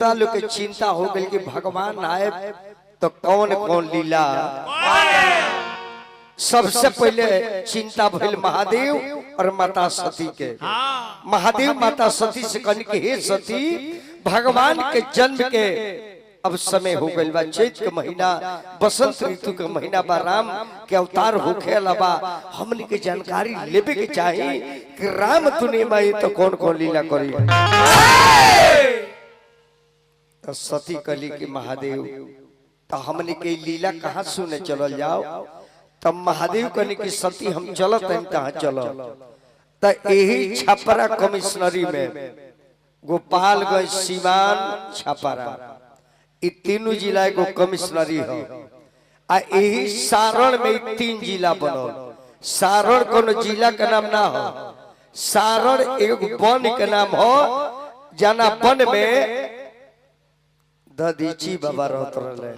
लोग के चिंता हो गई कि भगवान आए तो कौन कौन लीला। सबसे पहले चिंता भइल महादेव और माता सती के। महादेव माता सती से कहने के हे सती, भगवान के जन्म के अब समय हो गई बा, चैत के महीना बसंत ऋतु के महीना बा, राम के अवतार होखे अलावा हमने के जानकारी लेवे के चाहिए कि राम दुनिया में तो कौन कौन लीला करी। तो सती कली की महादेव तो हमने के लीला कहाँ सुने चलल जाओ। तब महादेव कहने की सती हम चलत हैं कहाँ चलो। तो यही छपरा कमिश्नरी में गोपालगंज सिवान छपरा ये तीनों जिला को कमिश्नरी हो। आ यही सारण में 3 जिला बनो। सारण कोनो जिला का नाम ना हो, सारण एक वन के नाम हो, जाना वन में ददीची बाबा रहत रहे,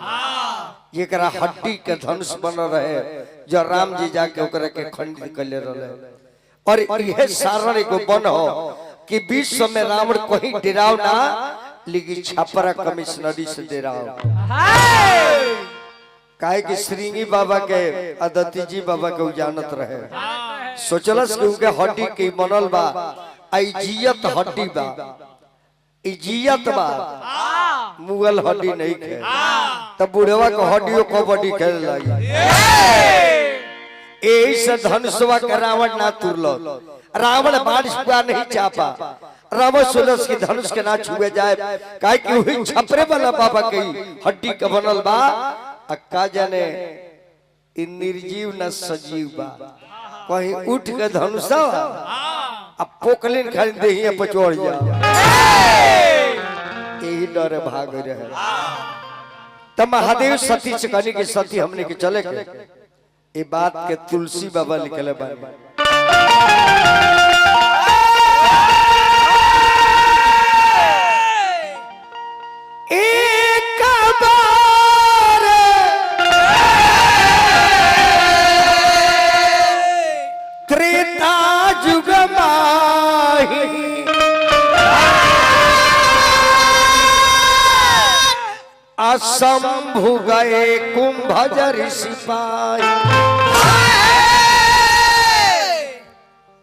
जेकरा हड्डी के धनुष बन रहे, जो राम जी जाके ओकरा के खंडित कर ले रहे। और यह सारण एक वन हो कि विश्व में रावण कहीं डराव ना, लेकिन छपरा कमिश्नरी से डराव। काहे कि श्रृंगी बाबा के अदती जी बाबा के जानत रहे, सोचलस कि उनके हड्डी के बनल बा, आई जियत हड्डी बा, इजियत बा, मुगल हड्डी नहीं खे। तब बुढ़वा को हड्डियों कबड्डी खेल लगी। यही से धनुषवा के रावण ना तुरलो। रावण बारिश हुआ नहीं चापा, रावण सोलस की धनुष के ना छुए जाए, काहे कि वही छपरे वाला बाबा के हड्डी के बनल बा। अक्का जाने इन निर्जीव न सजीव बा, कहीं उठ के धनुषा अब पोकलिन खरीदे ही पचोड़ जाओ, यही डर भाग रहे। तब महादेव सती से कहने की सती हमने के चले के ये बात के तुलसी बाबा निकले बारे। त्रेता जुग माही असंभु गए कुंभज ऋषि पाई।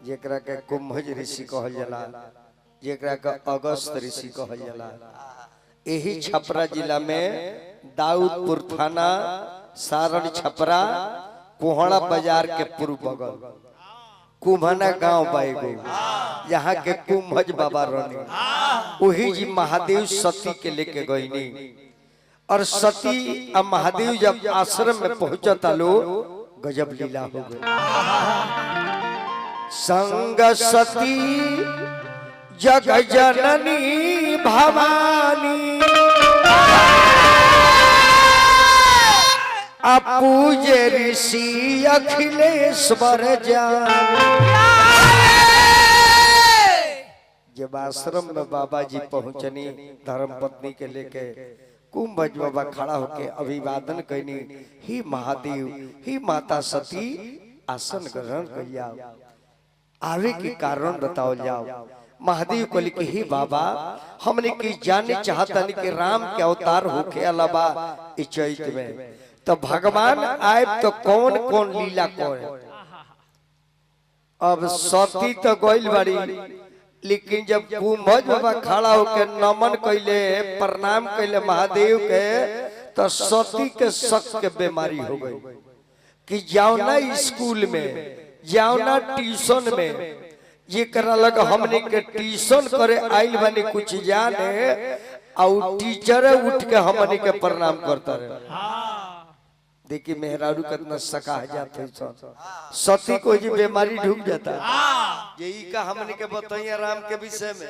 जेकरा के कुंभज ऋषि कहल जाला, जेकरा के अगस्त ऋषि कहल जाला। यही छपरा जिला में दाऊदपुर थाना, सारण छपरा, कोहड़ा बाजार के पूर्व बगल कुम्भना गांव बाएगो, यहाँ के कुंभज बाबा रहने। वही जी महादेव सती के लेके गईनी। और सती अब महादेव जब आश्रम में पहुंचता लो, गजब लीला हो गई। संग सती जग जननी भवानी, पूजे ऋषि अखिलेश्वर जान। जब आश्रम में बाबा जी पहुंचनी धर्मपत्नी के लेके, कुंभज बाबा खड़ा होके अभिवादन करनी, ही महादेव ही माता सती आसन ग्रहण करिया, आवे के कारण बताओ जाओ। महादेव को लिखे ही बाबा हमने की जाने चाहता नहीं कि राम के अवतार होके अलावा इस चैत में तो भगवान आए तो कौन कौन लीला कौन। अब सती तो गइल बाड़ी, लेकिन जब कुंभज बाबा खड़ा होकर नमन कैले, प्रणाम कैले महादेव के, तो सती के शक के बीमारी हो गई कि जाओ ना स्कूल में, जाओ ना ट्यूशन में, ये करा लगा हमने के ट्यूशन करे आइल बने कुछ जाने, और टीचर उठ के हमने के प्रणाम करता रहे। देखिए मेहरारू कितना सका जाते सती को जी बीमारी ढूक जाता। यही का हमने के बताइए राम के विषय में,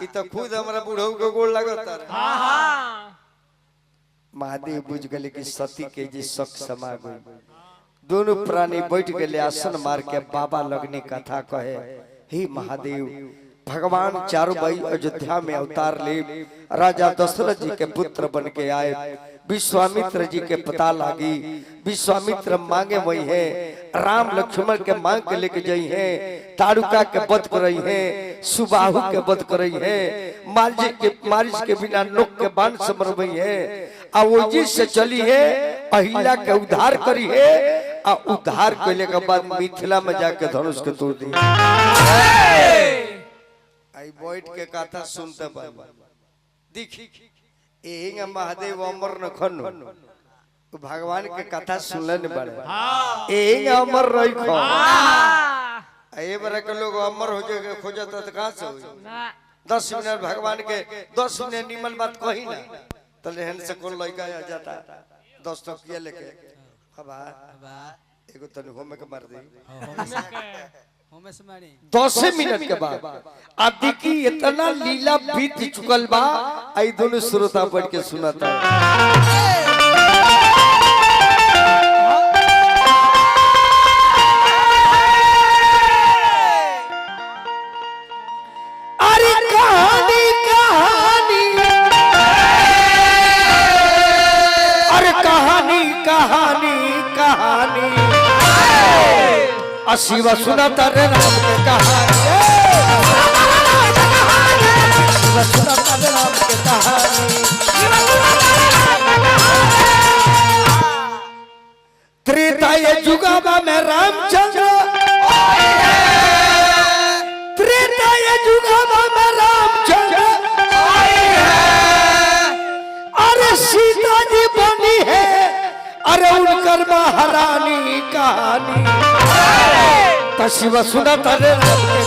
ये तो खुद हमारा बूढ़ऊ के गोड़ लगता। महादेव बुझ गए कि सती के जी शक समा गई। दोनों प्राणी बैठ गए आसन मार के बाबा लगने कथा कहे, हे महादेव भगवान चारों भाई अयोध्या में अवतार ले राजा दशरथ जी के पुत्र बन के आए। विश्वामित्र जी के पता लागी, विश्वामित्र मांगे वही है राम लक्ष्मण के मांग के लेके जाई है, ताड़ुका के वध करई है, सुबाहु के वध करई है, मारिच के बिना नोक के बाण से मरबई है, आ ओजी से चली है अहिल्या के उद्धार करी है, आ उद्धार कइले के बाद मिथिला में जाके धनुष के तोड़ दी। आई बैठ के कथा सुनते बाबा देखी एहिंगा महादेव अमर न खनु भगवान के कथा सुनले बड़े एहिंगा अमर रही खो ए बरे के लोग अमर हो जाए खोजत तो कहां से होई 10 मिनट भगवान के 10 मिनट निमन बात कही ना तो लेहन से कौन लइका आ जाता 10 टकिया लेके बाबा एगो तने होमे के मार दे होमे से मारी 10 मिनट के बाद अब देखी इतना लीला बीत चुकल बा आई दोनों श्रोता बैठ के सुनाता है। अरे कहानी कहानी अरे कहानी कहानी कहानी शिवा सुना तारे राम के कहानी सुना तारे राम के कहानी त्रेता युगा में रामचंद्र त्रेता युगा में रामचंद्र अरे सीता जी बनी है अरे उनकर महारानी कहानी शिवा सुना तारे राम के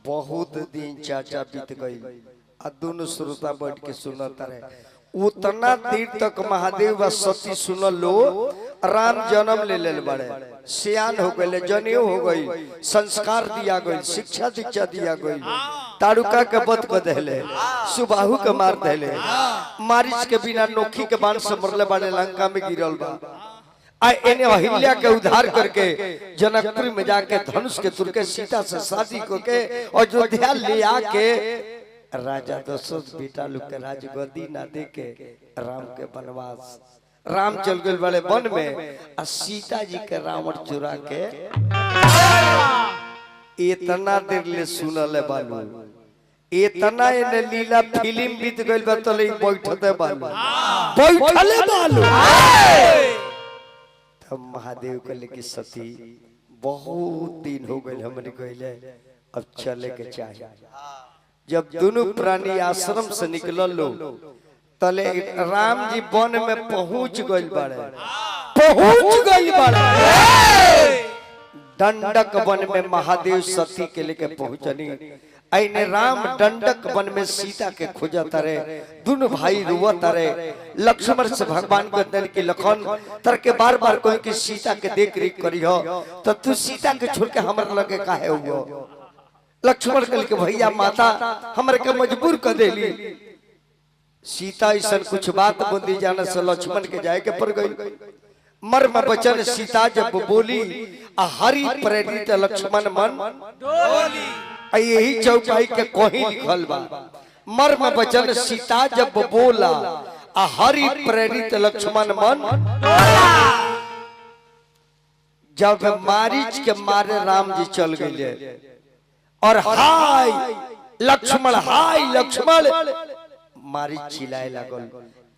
बहुत दिन चाचा बीत गई आ दोनों श्रोता बैठ के सुनता रहे उतना देर तक महादेव व सती सुनल लो राम जन्म ले ले बड़े सियान हो गए जनेऊ हो गई संस्कार दिया गई शिक्षा दीक्षा दिया गई ताड़ुका के वध कर देले सुबाहु के मार देले मारिच के बिना नोखी के बाण से मरले बड़े लंका में गिरल बा आ एने अहिल्या के उद्धार करके जनकपुर में जाके धनुष के तुर के सीता से शादी करके अयोध्या ले आके राजा दशरथ बेटा लोग के राजगद्दी ना दे के राम के वनवास राम चल गए बड़े वन में आ सीता जी के रावण चुरा के इतना देर ले सुनले बालू इतना एने लीला फिल्म बीत गइल बा तो ले बैठते बालू बैठले बालू तब महादेव के लेके सती बहुत दिन हो गए हमने कहले अब चले के चाहिए जब दोनों प्राणी आश्रम से निकलल लो तले राम जी वन में पहुंच गए दंडक वन में महादेव सती के लेके पहुंचनी आईने राम दंडक वन में सीता के खोजता रहे दोनों भाई रुवता रहे लक्ष्मण से भगवान को दल के लखन तर के बार बार कोई की सीता के देख रेख करी हो तो तू सीता के छोड़ के हमरा लगे काहे हुआ लक्ष्मण कल के भैया माता हमरे के मजबूर कर देली सीता ऐसा कुछ बात बुद्धि जाने से लक्ष्मण के जाए के पड़ गई मर्म वचन सीता जब बोली हरि प्रेरित लक्ष्मण मन डोली यही चौपाई के कोही लिखल बा मर्म वचन सीता जब बोला हरि प्रेरित लक्ष्मण मन जब मारिच के मारे राम जी चल गए और हाय लक्ष्मण मारी चिल्लाए लागल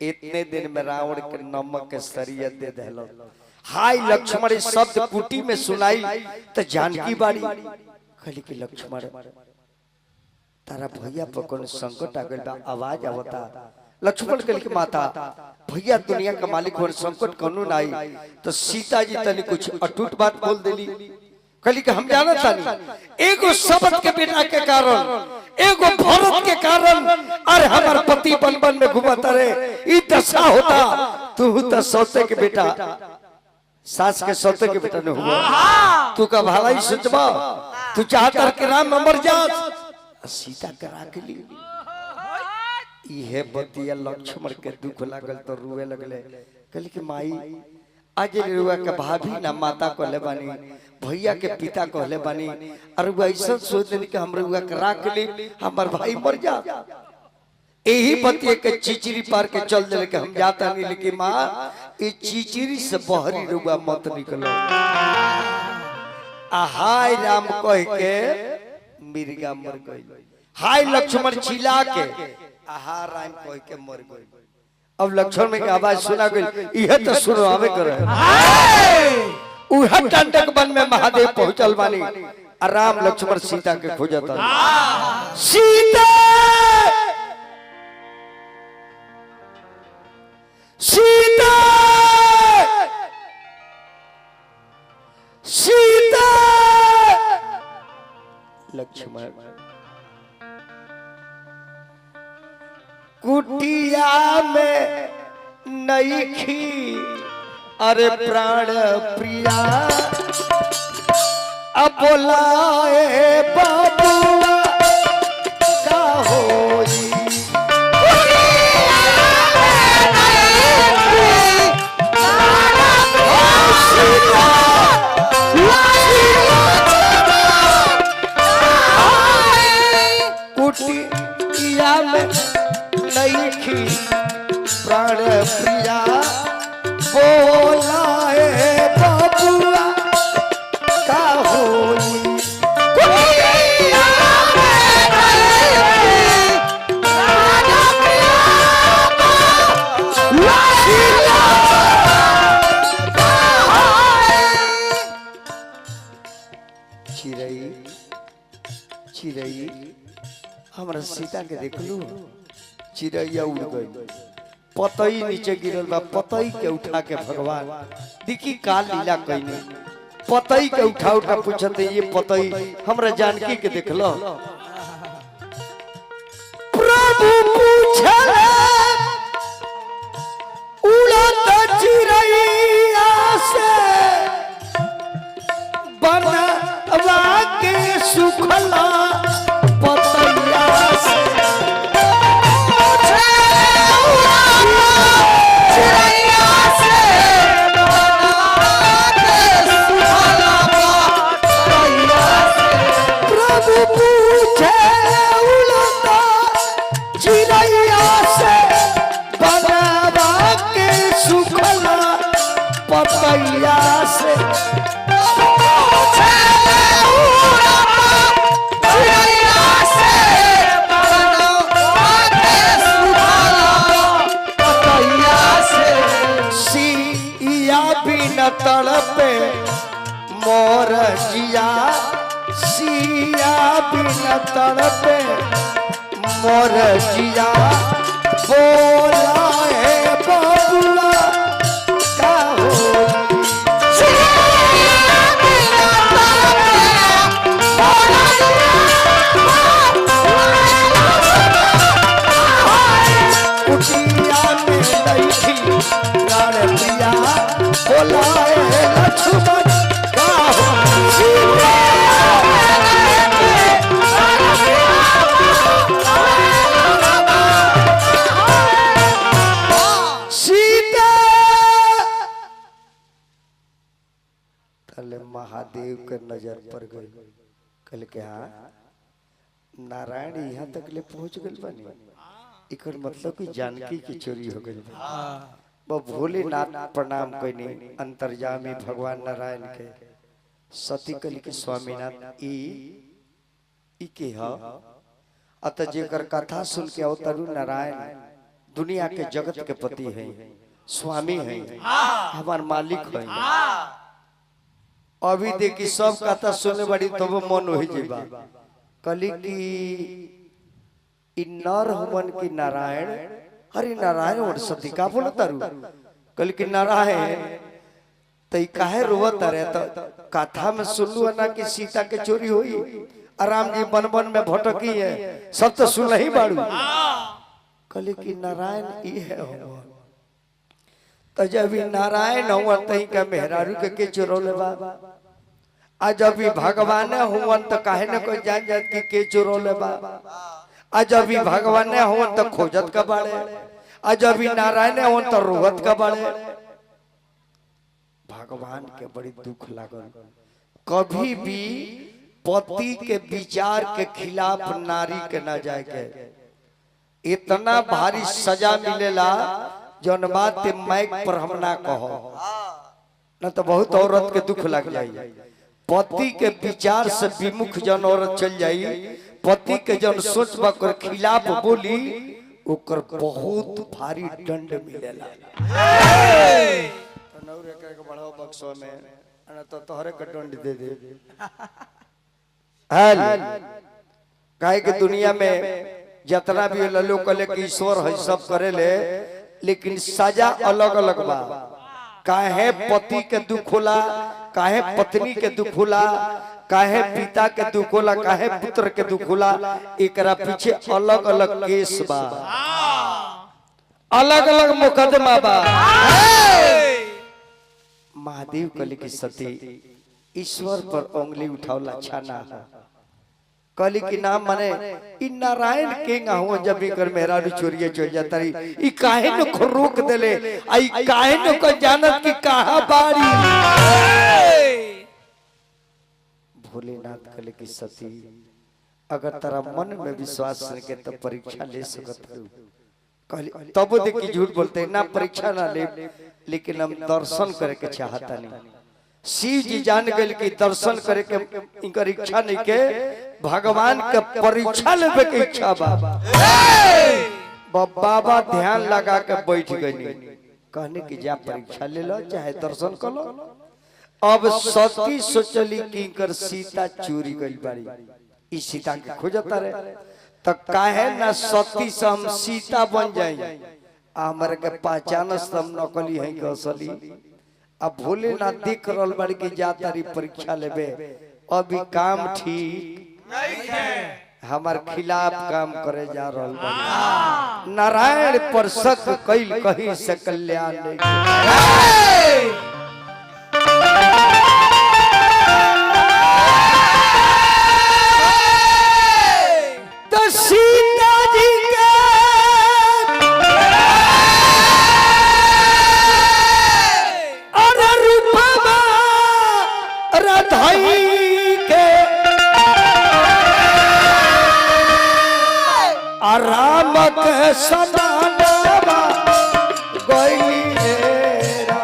इतने दिन में रावण के नमक के शरीयत दे देलो हाय लक्ष्मण इस शब्द कुटी में सुनाई तो जानकी बाड़ी कहली कि लक्ष्मण तारा भैया पर कौन संकट आ गइल बा आवाज आवता लक्ष्मण कहली कि माता भैया दुनिया का मालिक हो संकट कौनो नाई तो सीता जी तनी कुछ अटूट बात बोल देली कहली कि हम जानत तानी एगो शब्द के बेटा के कारण एगो भरत के कारण अरे हमार पति बन में घुमता रहे ई दशा होता तू तो सौते के बेटा सास के सौते के बेटा ने हुआ तू का भलाई सोचबा तू चाहता कि राम मर जा सीता करा के लिए इहे बतिया लक्ष्मण के दुख लागल तो रोवे लगले कहली कि माई आज रुआ के भाभी ना माता को ले बानी भैया के पिता कहले बानी अरे वो ऐसा सोच देनी कि हमरे हुआ करा के लिए हमार भाई मर जा। यही बतिए के चिचिरी पार के चल दे के हम जाता नहीं, लेकिन माँ ये चिचिरी से बहरी रुआ मत निकलो। हाय राम कह के मिर्गा मर गई, हाय लक्ष्मण चिल्ला के आहा राम कह के मर गई। अब लक्ष्मण में की आवाज सुना गई, यह तो सुनो आवे करे। उह टंटक वन में महादेव पहुंचल बानी, राम लक्ष्मण सीता के खोजता। सीता सीता सीता लक्ष्मण कुटिया में नईखी अरे प्राण प्रिया अब बोलाए बाबुआ का होई। कुटिया में नईखी प्राण प्रिया बोलाए बाबुआ का होई। चिरई चिरई हमरा सीता के देख लू, चिड़ैया उड़ गई, पतई नीचे गिरल बा, पतई के उठा के भगवान देखी का लीला कइने। पतई के उठा उठा पूछते ये पतई हमरा जानकी के देखलो। प्रभु पूछले उड़त चिड़ैया से बनवा के सुखला पतैया से। तड़पे मोर जिया सिया बिन तड़पे मोर जिया बोला है बबुआ का होई। कुटिया में नईखी प्राण प्रिया बोलाए लक्ष्मण का होई। सीता तले महादेव के नजर पर गई, कल के हाँ नारायण यहाँ तक ले पहुंच गए बनी, इकर मतलब कि जानकी की चोरी हो गई। वो भोलेनाथ प्रणाम कइने अंतर्यामी भगवान नारायण के सती कली के स्वामीनाथ ई के ह अत जेकर कथा सुन के अवतरु नारायण दुनिया के जगत के पति हैं, स्वामी हैं, हमार मालिक हैं। अभी देखी सब कथा सुने बड़ी तो वो मन हो जेबा कली की नर हुमन की नारायण हरि नारायण और सती का बोला तारू कल की नारायण तई काहे रोवत रे। तो कथा में सुनलू ना कि सीता के चोरी हुई, आराम जी बन बन में भटकी है, सब तो सुन ही बाड़ू। कल की नारायण ई है तो जब नारायण हुआ तई का मेहरारू के चोरोले बा। आज अभी भगवान हुवन तो काहे न कोई जान जात के चोरोले बा। आज अभी भगवान हो तो खोजत का बाड़े, आज अभी नारायण हो तो रोहत का बाड़े। भगवान के बड़ी दुख लागल, कभी भी पति के विचार के खिलाफ नारी के ना जाए के। इतना भारी सजा मिलेला जौन बात माइक पर हम ना कहो न तो बहुत औरत के दुख लग जाई। पति के विचार से विमुख जौन औरत चल जाई, पति के जौन सोच बकर खिलाफ बोली, ओकर बहुत भारी दंड मिलेला। नौरे के बढ़ाओ बक्सो में न तो तोहरे के दंड दे दे। हाल काहे के दुनिया में जितना भी लोग कले कि ईश्वर है सब करे ले, लेकिन सजा अलग अलग बा। काहे पति के दुख होला, काहे पत्नी के दुख होला, काहे पिता के दुख होला, काहे पुत्र के दुख होला, एकरा पीछे अलग अलग केस बा, अलग अलग मुकदमा बा। महादेव कली की सती ईश्वर पर उंगली उठावला अच्छा ना है। कली की नाम माने इ नारायण किंग हुआ जब कर मेहरारू चोरिए चल जाता रही। इ काहे न को रोक देले, आई काहे न को जानत की कहां बाड़ी। भोलेनाथ कली की सती अगर तेरा मन में विश्वास के तो परीक्षा ले सकत हो। कहली तब देखी झूठ बोलते ना, परीक्षा ना ले, लेकिन हम दर्शन करे के चाहता नहीं। शिव जी जान गए कि दर्शन करे के इनकर इच्छा नहीं के, भगवान के परीक्षा लेवे के इच्छा बा। बाबा ध्यान लगा के बैठ गई, कहने की जा परीक्षा ले लो चाहे दर्शन कर लो। अब सती सोचली कि इनकर सीता चोरी गई बाड़ी, इस सीता के खोजता रहे तो काहे ना सती से हम सीता बन जाए, हमारे के पहचान हम नकली है कि असली। अब भोलेनाथ देख रहल बाड़ी की जाता रही परीक्षा लेवे, अभी काम ठीक नहीं है, हमार खिलाफ काम करे जा रहल बाड़ी। नारायण पर शक कइल कहीं से कल्याण नहीं। तो सीता जी के राम के समानवा गई हेरा।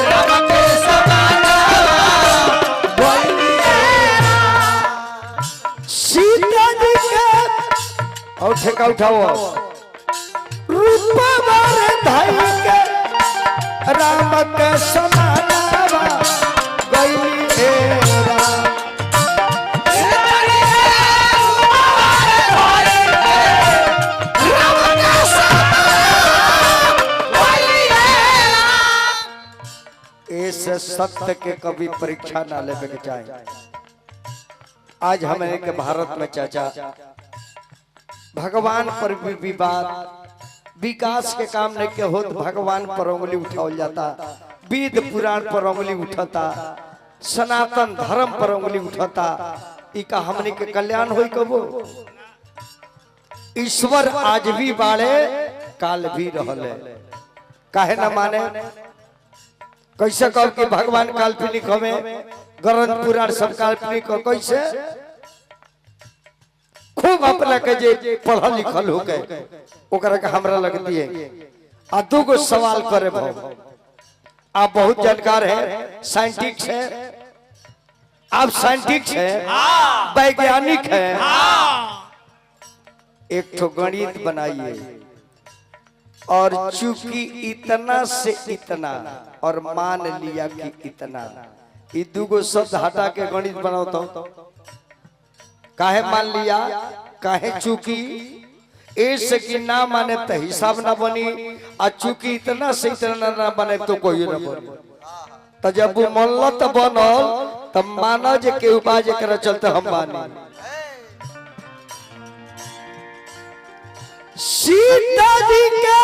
राम के समानवा गई हेरा। सीता जी के और ठेका उठाओ रूपा मारे धाई के राम के समानवा गई हेरा। ऐसे सत्य के कभी परीक्षा ना लेवे के चाहे। आज हमारे के भारत में चाचा भगवान पर भी विवाद, विकास के काम नहीं के हो, भगवान पर उंगली उठावल जाता, वेद पुराण पर उंगली उठाता, सनातन धर्म पर उंगली उठाता। इका हमने के कल्याण होई कबो। ईश्वर आज भी बाड़े, काल भी रहले, काहे ना माने। कैसे कहो कि भगवान काल्पनिक हमें, ग्रंथ पुराण सब काल्पनिक हो, कैसे खूब अपना के जे पढ़ल लिखल हो गए ओकरा के हमरा लगती है। आ दूगो सवाल करे भाव, आप बहुत जानकार हैं, साइंटिस्ट हैं, आप साइंटिस्ट हैं, वैज्ञानिक हैं, एक तो गणित बनाइए और चूंकि इतना से इतना और मान लिया कि इतना, ये दूगो शब्द हटा के गणित बनाता हूं। काहे मान लिया, काहे चूंकि, ऐसे कि ना माने तो हिसाब ना बनी, और चूंकि इतना से इतना ना बने तो कोई ना बनी। तो जब वो मनल तो बनल, तब माना जे के उपाय करे चलते हम मानी। सीता जी के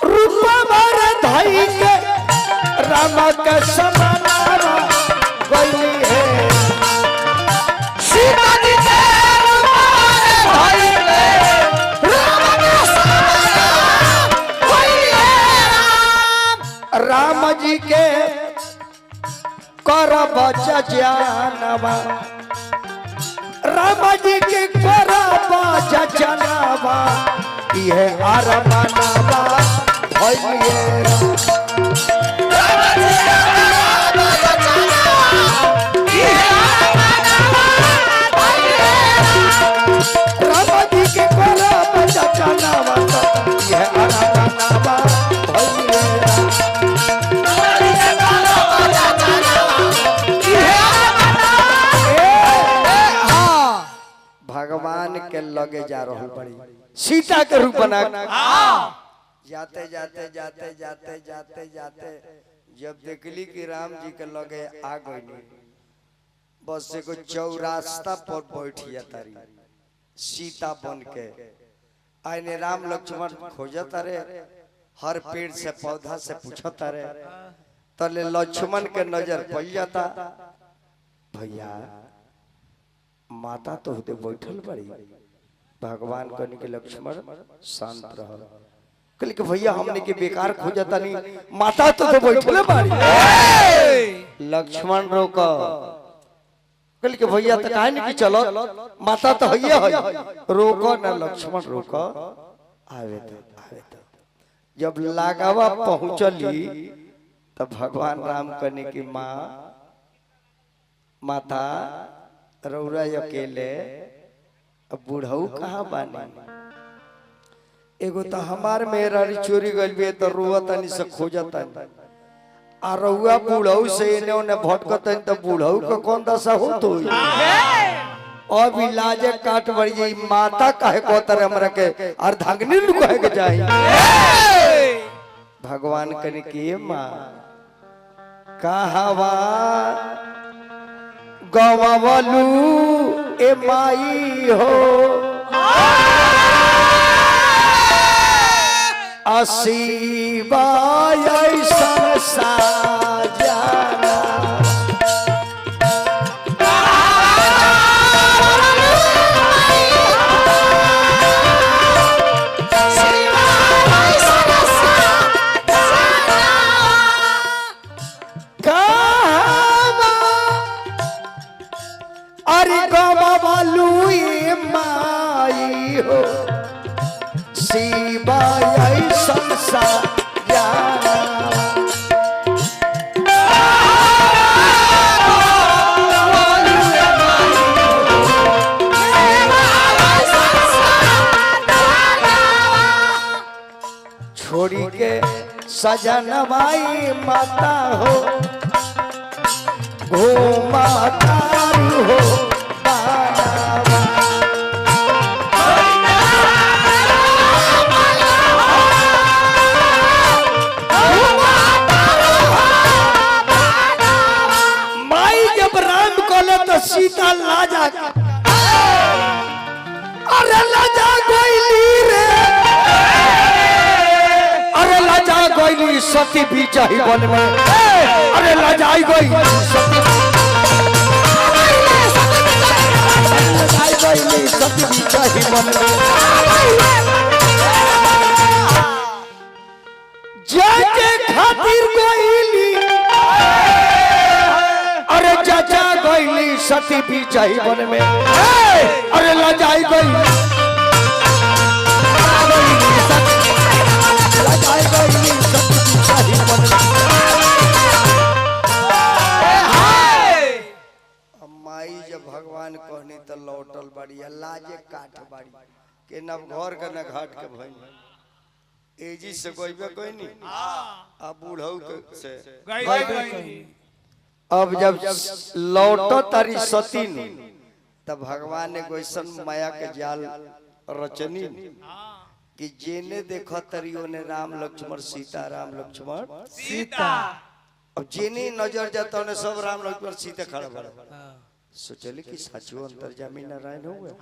रूपा मारे धाई के राम के समानारा गई है। सीता जी के रूपा मारे धाई के राम के समानारा बच्चा जानवा राम जी के करा बच्चा जानवा यह अरमानवा भइए भगवान के लगे जा रहा बड़ी सीता के रूप बना जाते जाते जाते जाते जाते जाते जब देखली कि राम जी के लगे आ गई बस एगो चौरास्ता पर बैठिया तारी सीता बन के आने राम लक्ष्मण खोजता रे हर पेड़ से पौधा से पूछता रे तले लक्ष्मण के नजर पड़ जाता भैया माता तो होते बैठल बड़ी भगवान कहने के लक्ष्मण शांत रह कल के भैया हमने के बेकार खोजता नहीं माता तो बैठल बड़ी लक्ष्मण रोक कल के भैया तो कहे नहीं कि चलो माता तो है रोको ना लक्ष्मण रोको आवे तो जब लागावा पहुंचली तब भगवान राम कहने की माँ माता रौरा अकेले अब बूढ़ऊ कहाँ बानी एगो तो हमार मेरा चोरी गई तो रुआतनी से खोजता आ रउआ बूढ़ऊ से इन्हें भटकते तो बूढ़ऊ का कौन दशा हो तो अब इलाजे काट बढ़ जाई माता कहे को तरह हमरा के अर्धांगिनी नु कहे के जाई भगवान कने की माँ कहावा गवावलू ए माई हो असीबाय साजना अरे गवावलू ए माई हो शिवाय संसार छोड़ी के सजनवाई माता हो घूमा तारू हो सीता लाजा अरे लाजा गोइली रे अरे लाजा गोइली सती भी चाही बन में अरे लाजाई गोई सती गोइली सती भी चाही बन में जाके खातिर गोइली अरे चाचा गोइली सती भी चाहिए बन में अरे लाजाई गोई लाजाई गोइली सती भी चाहिए बन में माई जब भगवान कहनी तो लौटल बड़ी लाजे काट बड़ी के न घर के न घाट के भई एजी से कोईबे कोई नहीं अब बूढ़ऊ से अब जब लौटो तारी सती तब भगवान ने गोइसन माया के जाल रचनी कि जेने देखो तरियो ने राम लक्ष्मण सीता राम लक्ष्मण सीता अब जेने नजर जाता ने सब राम लक्ष्मण सीता खड़ा बड़ा सोचले कि साचो अंतर्यामी नारायण हो गए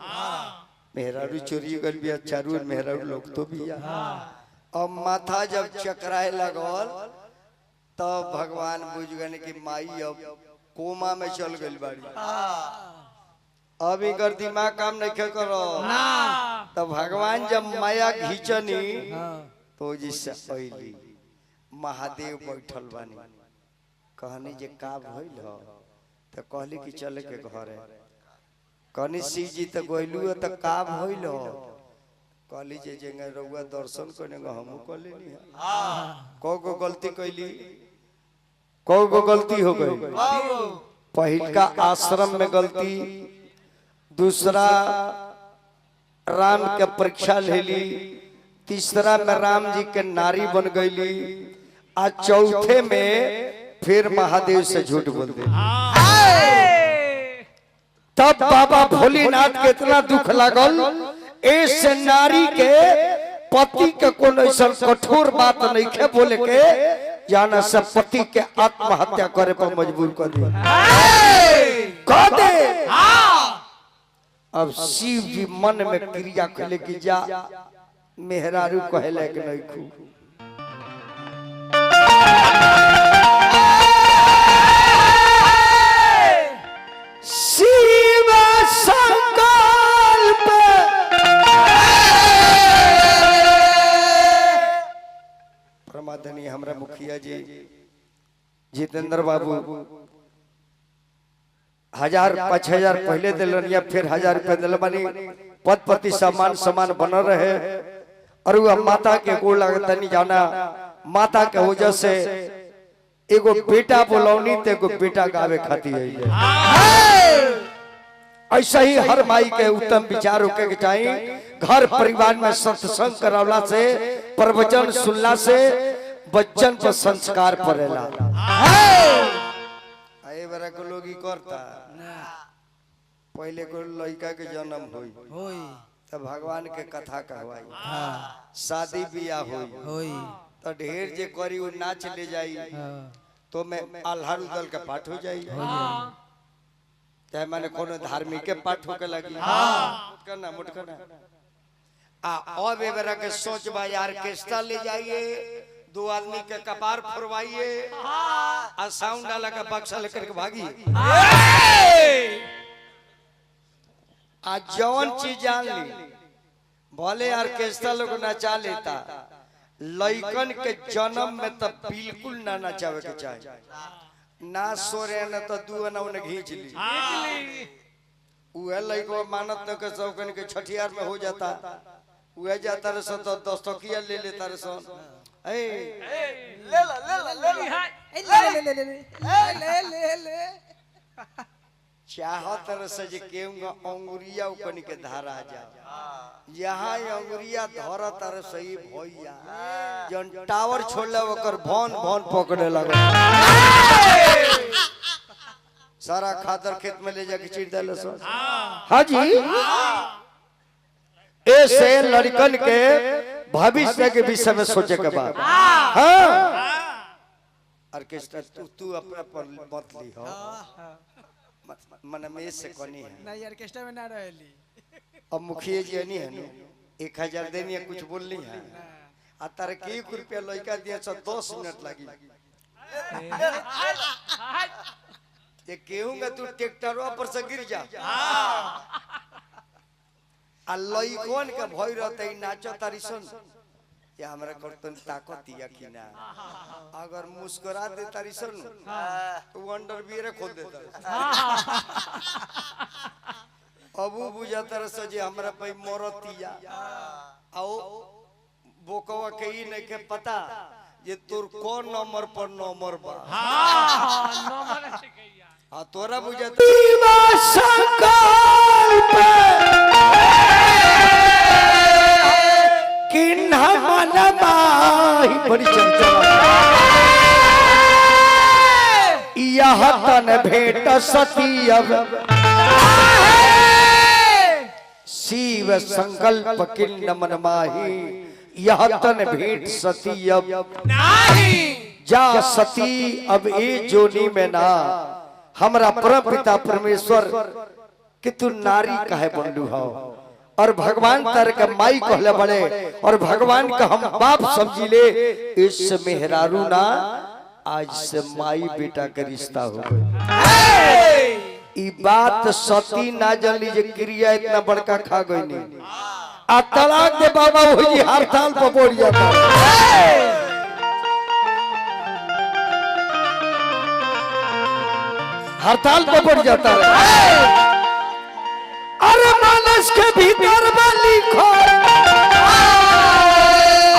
मेहरारू चोरी गल भी चारू मेहरारू लोग तो भी अब माथा जब चकराए लगल तब भगवान बुझ गए कि माई अब कोमा में चल गई बाड़ी अब इकर दिमाग काम नहीं करो तब भगवान जब माया घींचनी तो जिससे महादेव बैठल बानी कहनी जे का भइल हो तो कहली कि चले के घर है कनी सी जी तो गोइलू तो काम होइल कहली जे जेंगे रउआ दर्शन करने हमहू कहली नहीं को गलती कैली को गलती हो गई पहल का आश्रम में गलती दूसरा राम के परीक्षा ले ली तीसरा में राम जी के नारी बन गईली आज चौथे में फिर महादेव से झूठ बोल दे तब बाबा भोलेनाथ के इतना दुख लागल ऐसे नारी के पति के कोनो ऐसा कठोर बात नहीं खे बोले के जाना से पति के आत्महत्या करे पर मजबूर कर दे अब शिव जी मन में क्रिया खेले कि जा मेहरारू कहले कि नहीं खूब शिव संकल्प परमादनी हमरा मुखिया जी जितेंद्र बाबू 1000-5000 पहले दिलनिया फिर 1000 रुपया दिल बानी पद पति सम्मान समान बन रहे और वो माता के गोड़ लगता नहीं जाना माता के वजह से एगो बेटा बोलौनी ते एगो बेटा गावे खाती है ऐसा ही हर माई के उत्तम विचार होके के चाहिए घर परिवार में सत्संग करावला से प्रवचन सुनला से बच्चन पर संस्कार पड़ेला आए बरा को लोग ही करता पहले को लड़का के जन्म होई तो भगवान के कथा कहवाई शादी बियाह होई तो ढेर जे करी वो नाच ले जाई तो मैं आल्हा उदल के पाठ हो जाई चाहे माने कोनो धार्मिक के पाठ होके लगी मुटकना और बेबरा के सोच बा यार केस्टा ले जाइए 2 आदमी के कपार फुरवाइए और साउंड डाला का बक्सा लेकर के भागी आज जौन चीज जान ली भले ऑर्केस्ट्रा लोग नचा लेता लइकन के जन्म में तो बिल्कुल ना नचावे के चाहिए ना सोरे न तो दुआ ना उन्हें खींच ली उहे लइको मानत न के शौकन के छठियार में हो जाता उहे जाता रे सो तो 10 टकिया ले लेता रे सो ए ले ले चाहत से जे केऊंगा अंगुरिया उपनी के धारा जा यहाँ अंगुरिया धर तर सही भैया जन टावर छोड़ले ओकर भौन भौन पकड़े लगे सारा खादर खेत में ले जाके चीर देले सो हां जी ऐसे लड़कन के भविष्य के विषय में सोचे के बाद हां ऑर्केस्ट्रा तू अपना पर मत ली हो मन में से कोनी है नहीं ऑर्केस्ट्रा में ना रहली अब मुखिया जी नहीं है 1000 देनी है कुछ बोलनी है आ तारे के 1 रुपया लइका दिया छ 10 मिनट लगी ये केहूंगा तू ट्रैक्टरवा पर से गिर जा आ लइकन के भई रहते नाचो तारी सुन या हमरा करतन ताकत या कि ना अगर मुस्कुरा दे तारी सुन तो अंडरवियर खोल देता अबू बुझाता रस जे हमरा पे मरतिया आओ बोकवा के ई नहीं के पता जे तोर कौन नंबर पर नंबर बा हां नंबर से कहिया हां तोरा बुझाता संकल्प किन्हा मन माही बड़ी चंचला यह तन भेट सती अब शिव संकल्प किन्न मन माही यह तन भेट सती अब नहीं जा सती अब ए जोनी में ना हमरा परम पिता परमेश्वर कि तू नारी काहे बनलू हो और भगवान तारे के माई कहले बड़े और भगवान का हम बाप समझी ले इस मेहरारू ना आज से माई बेटा का रिश्ता हो गया ई बात सती ना जान लीजिए क्रिया इतना बड़का खा गई नहीं आ तलाक दे बाबा वही हड़ताल पर बोल जाता हड़ताल पर बढ़ जाता है। अरे मानस के भीतर वाली खो,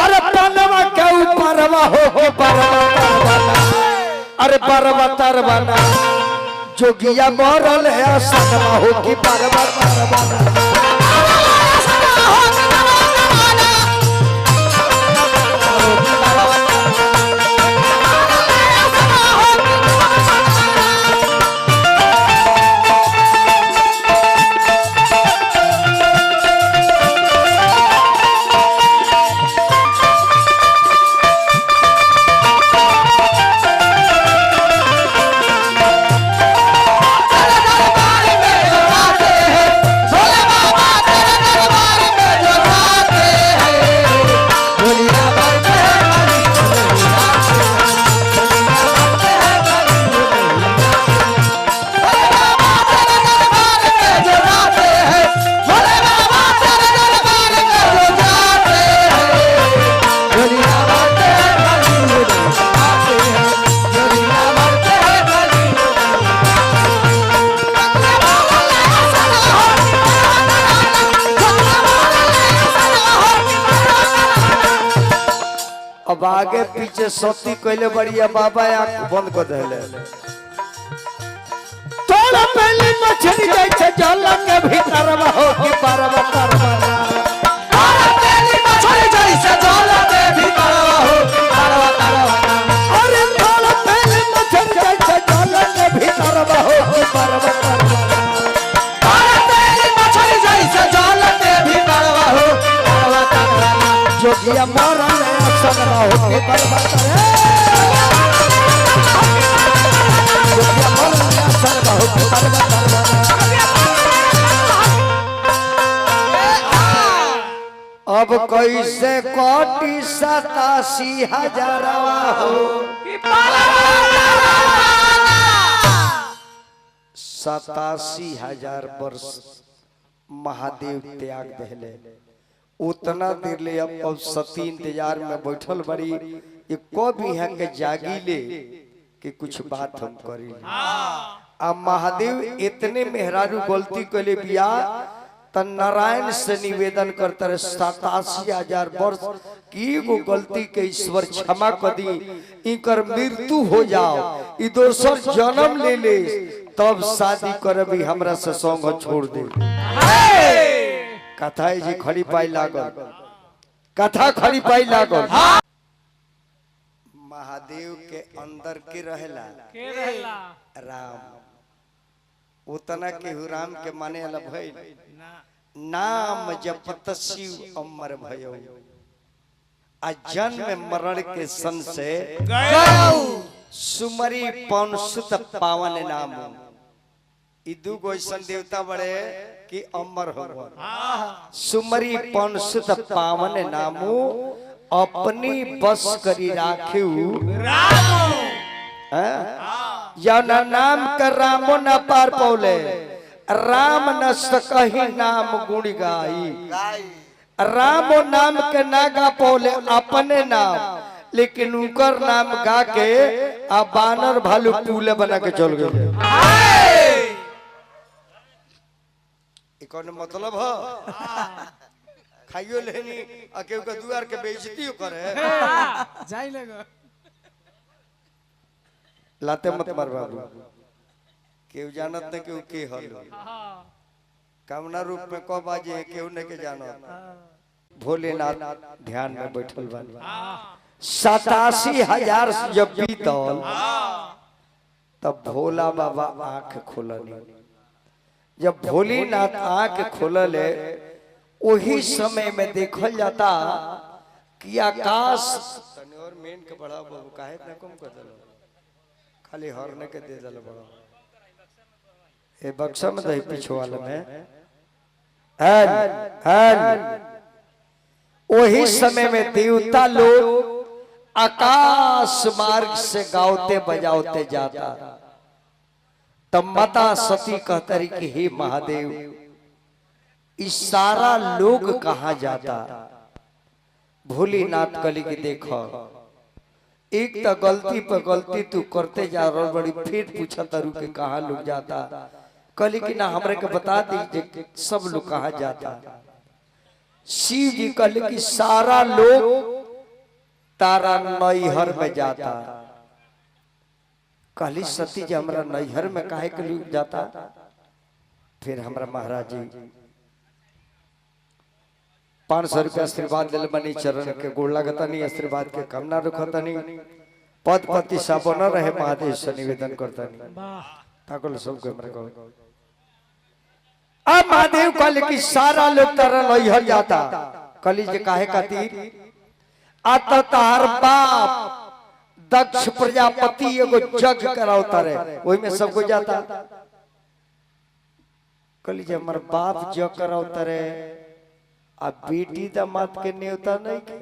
अरे पनवा के ऊपर हो परवा, अरे परवा तरवाना जोगिया मरल है सनवा हो कि परवा तरवाना। अब आगे पीछे सती कहले बढ़िया बाबा आंख बंद कर देले। तोड़ा पहले मछली जाय छे जल के भीतर हो कि परवा तरवाना। तोड़ा पहले मछली जाय छे जल के भीतर हो कि परवा तरवाना। अरे तोड़ा पहले मछली जाय छे जल के भीतर हो कि परवा तरवाना। तोड़ा पहले मछली जाय छे जल के भीतर हो कि परवा तरवाना। जोगिया मरल सनवा हो के परवा तरवाना। जोगिया मरल सनवा हो के परवा तरवाना। अब कैसे कोटि 87,000 हो 87,000 वर्ष महादेव त्याग देले। उतना देर ले अब सती इंतजार में बैठल बड़ी ये कब यहाँ के जागी ले कि कुछ बात हम करी। अब महादेव इतने मेहरारू गलती कर ले बिया तन नारायण से निवेदन करता रहे 87,000 वर्ष की वो गलती के ईश्वर क्षमा कर दी, इनकर मृत्यु हो जाओ, ई दोसर जन्म ले ले तब शादी कर भी हमरा से संग छोड़ दे। कथा जी खड़ी पाई लागल, कथा खड़ी पाई लागल। महादेव के अंदर के रहेला राम, उतना केहू राम के माने वाला भइल नाम जपत शिव अमर भयो, आ जन्म मरण के सन से सुमरी पौन सुत पावन नाम। ई दू गो ऐसन देवता बड़े कि अमर हो। सुमरी पौन सुत पावन नामो अपनी बस करी राखू या नाम कर रामो न पार पौले, राम न सकही नाम गुण गाई। रामो नाम के ना गा पौले अपने नाम, लेकिन उनकर नाम गा के आ बानर भालू पूले बना के चल गए। कौन मतलब हो खाइयो लेनी अकेले के दुआर के बेइज्जती करे जाई लगो लाते मत मार बाबू। केहू जानत नहीं केहू के हलो कामना रूप में कब बाजे केहू नहीं के जानत। भोलेनाथ ध्यान में बैठल बानी। 87,000 जब बीतल तब भोला बाबा आंख खोलनी। जब भोलेनाथ आंख खोलले वही समय में देखल जाता कि आकाश और मेन के बड़ा बाबू काहे इतना कम कर देलो, खाली हरने के दे देलो बड़ा ए बक्सा में दही पीछे वाला में वही समय में देवता लोग आकाश मार्ग से गावते बजावते जाता। तब माता सती कहता रही कि हे महादेव इस सारा लोग कहाँ जाता। भोलेनाथ कली की देखो एक तो गलती पर गलती तू करते जा रहा बड़ी, फिर पूछा तरु के कहाँ लोग जाता। कल कि ना हमरे के बता दीजिए सब लोग कहाँ जाता। शिव जी कल कि सारा लोग तारा नैहर में जाता। कहली सती जी हमारा नैहर में काहे के लोग जाता। फिर हमारा महाराज जी 500 रुपया आशीर्वाद ले बनी, चरण के गोड़ लगता नहीं, आशीर्वाद के कम ना रखता नहीं, पद पति सब न रहे महादेव से निवेदन करता नहीं। सबके अब महादेव कल की सारा लोग तारा नैहर जाता। कली जे काहे खातिर आता तार बाप दक्ष प्रजापति एगो जग करावता रहे, वही में सबको जाता। कली जे हमार बाप जग करावता रहे, अब बेटी दामाद के न्योता नहीं के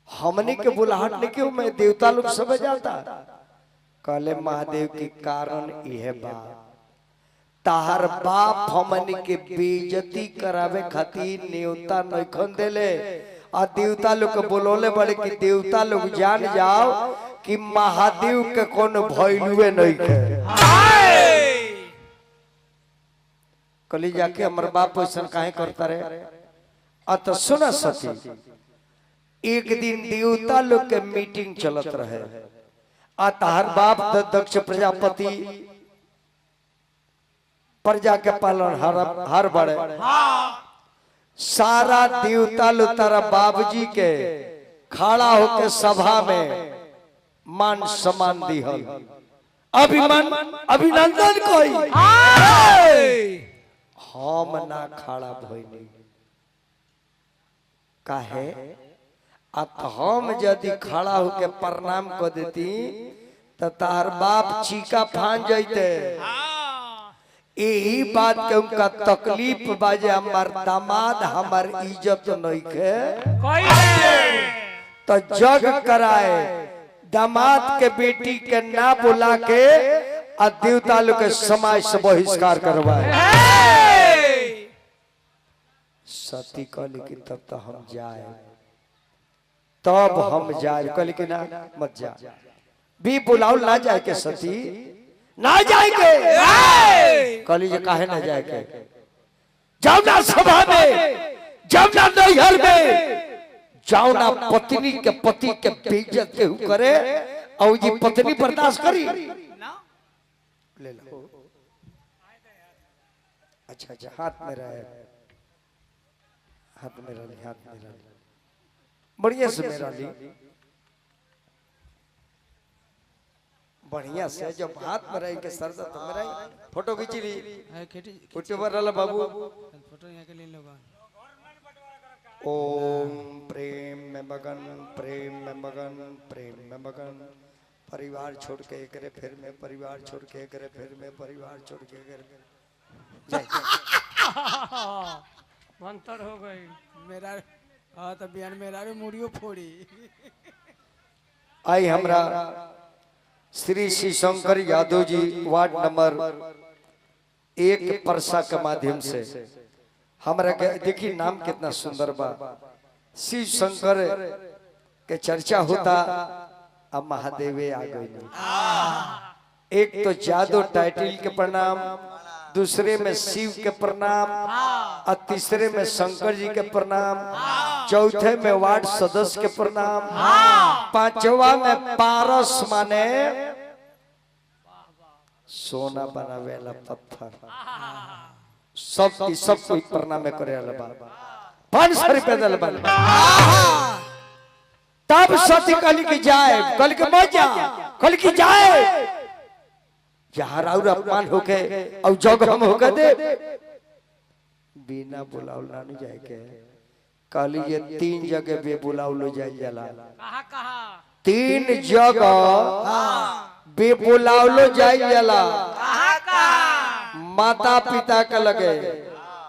हमने के बुलाहट नहीं क्यों मैं देवता लोग सब जाता। कहले महादेव के कारण यह बात ताहर बाप हमने के बेइज्जती करावे खातिर न्योता नखन देले, और देवता लोग के बोलोले बड़े कि देवता लोग जान जाओ कि महादेव के कोनो भइलुए नहीं के। कली जाके हमर बाप ऐसा काहे करता रहे। अत सुना सती एक दिन देवता लोग के मीटिंग चलत रहे, आ ताहर बाप दक्ष प्रजापति प्रजा के पालन हर बड़े सारा देवता लोग तारा बाबूजी के खड़ा होके सभा में मान सम्मान दिहल, अभिनंदन कोई हम ना खड़ा भइनी काहे। अब हम यदि खड़ा होके प्रणाम कर देती तो तार बाप चीका फान जाते। यही बात के उनका तकलीफ बाजे हमार दामाद हमार इज्जत नहीं के तो जग कराए, दामाद के बेटी के ना बुला के देवता लोग के समाज से बहिष्कार करवाए। सती कहली कि तब तो हम जाए, तब हम जाए। कहली कि ना मत जा, भी बुलाओ ना जाए के सती ना जाए के। कहली जे काहे ना जाए के, जाओ ना सभा में, जाओ ना नैहर में, जाओ ना पत्नी के पति के बेइज्जत केहू करे और जी पत्नी बर्दाश्त करी। ले लो अच्छा अच्छा हाथ में रहे, हाथ में रही, हाथ में रही बढ़िया से मेरा ली, बढ़िया से जब हाथ में रही के सर तो मेरा फोटो खींच ली। फोटो पर रहा बाबू फोटो यहाँ के ले लो। ओम प्रेम में मगन, प्रेम में मगन, प्रेम में मगन, परिवार छोड़ के करे फिर में, परिवार छोड़ के करे फिर में, परिवार छोड़ के करे मंतर हो गई मेरा। हाँ तो बयान मेरा भी मुड़ियो फोड़ी। आई हमरा श्री श्री शंकर यादव जी वार्ड नंबर 1 परसा के माध्यम से हमरा के देखिए नाम कितना सुंदर बा। शिव शंकर के चर्चा होता, अब महादेवे आ गई। एक तो जादू टाइटल के प्रणाम, दूसरे में शिव के प्रणाम, और तीसरे में शंकर जी के प्रणाम, चौथे में वार्ड सदस्य के प्रणाम, पांचवा में पारस माने सोना बनावे वाला पत्थर, सब कोई प्रणाम करे वाला 500 रुपया दल बन। तब सती कल की जाए, कल के मत जा, कल की जाए जहाँ राउर अपमान होके और जग हम होके दे बिना बुलाओ ना जाए के। कल ये 3 जगह बे बुलाओ लो जाए जाला, कहाँ कहाँ 3 जगह बे बुलाओ लो जाए जाला। कहाँ कहाँ माता पिता के लगे,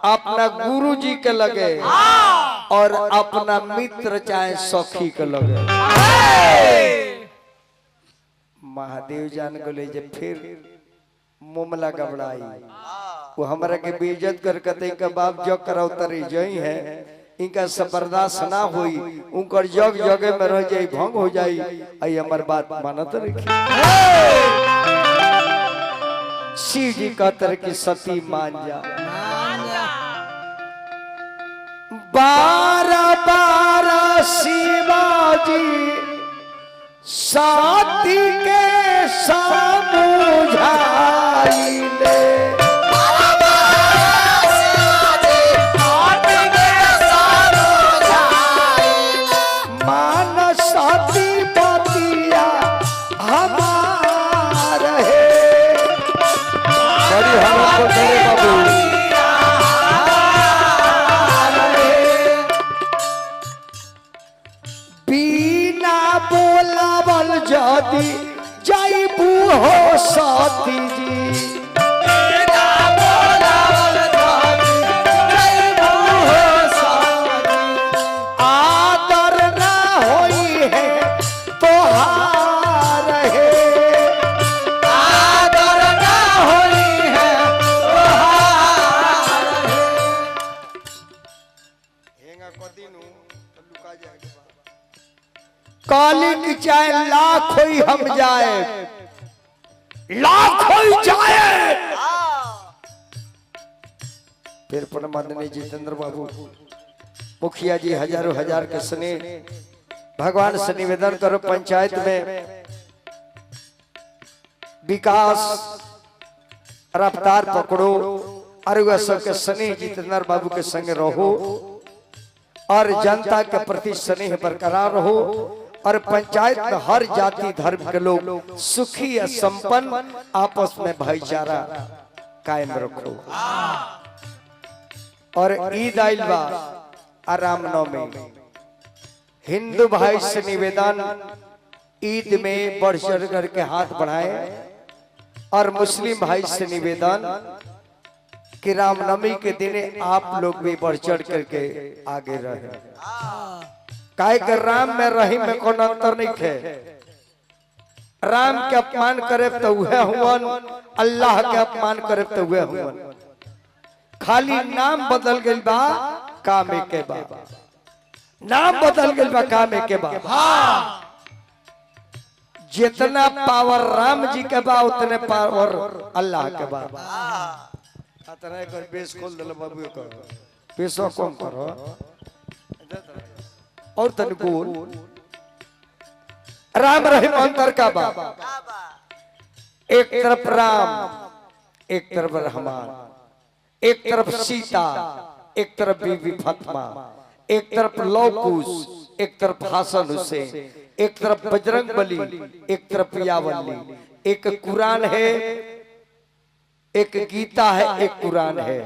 अपना गुरु जी के लगे, और अपना मित्र चाहे सखी के लगे। महादेव जान गले जे फिर मुमला घबराई, वो हमारा के बेइज्जत कर कते के बाप जो करा उतरी जई है, इनका सब बर्दाश्त ना होई उनकर जग जगह में रह जाई भंग हो जाई आई हमार बात मानत रखी शिव जी कहतर की सती मान जा बारह बारह शिवाजी सती के समझाइले मान सती बतिया हमार है बड़ी हमको करे बाबू बिना बोलावल जदी जाइबू हो सती जी बिना बोलावल जदी जाइबू हो सती आदर ना होई है तोहार है आदर ना होई है तोहार है हेंगा कदिनु लुका जाएगा काली की चाहे लाख होई हम जाए लाख होई जाए फिर परमानंद जितेंद्र बाबू मुखिया जी हजारों हजार के स्नेह भगवान से निवेदन करो पंचायत में विकास रफ्तार पकड़ो और वह सबके स्नेह जितेंद्र बाबू के संग रहो और जनता के प्रति स्नेह बरकरार रहो और पंचायत में हर जाति धर्म के लोग सुखी या संपन्न आपस में भाईचारा कायम रखो और ईद आइल बा राम नवमी हिंदू भाई से निवेदन ईद में बढ़ चढ़ करके हाथ बढ़ाए और मुस्लिम भाई से निवेदन कि रामनवमी के दिन आप लोग भी बढ़ चढ़ करके आगे रहे काहे के राम में रहीम में कोई अंतर नहीं है राम के अपमान करे तो वह हुवन अल्लाह के अपमान करे तो वह हुवन खाली नाम बदल गइल बा काम के बा नाम बदल गइल बा काम के बा जितना पावर राम जी के बा उतने पावर अल्लाह के बा अतने कर बेस खोल दल बाबू को पैसा कम करो और तन बोल राम रहीम अंतर का बा एक तरफ राम एक तरफ रहमान एक तरफ सीता एक तरफ बीबी फातिमा एक तरफ लौकुश एक तरफ हसन हुसैन एक तरफ बजरंग बली एक तरफ यावली एक कुरान है एक गीता है एक कुरान है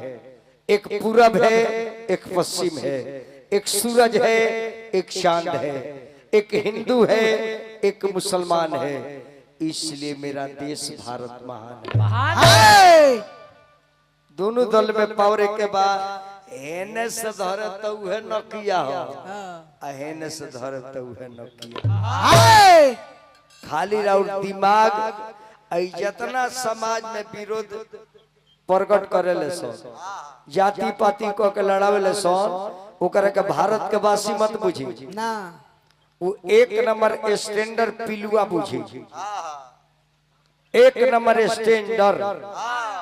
एक पूरब है एक पश्चिम है एक सूरज है एक चांद है एक हिंदू है एक मुसलमान है इसलिए मेरा देश भारत महान है दोनों दल में पावर के बाद हेने से धरे तो है नकिया हो हेने से धरे तो है नकिया खाली राउर दिमाग जितना समाज में विरोध प्रकट करेले सो जाति पाति को के लड़ावेले सो ओकरा के भारत के वासी मत बुझी ना वो एक नंबर स्टैंडर्ड पिलुआ बुझी एक नंबर स्टैंडर्ड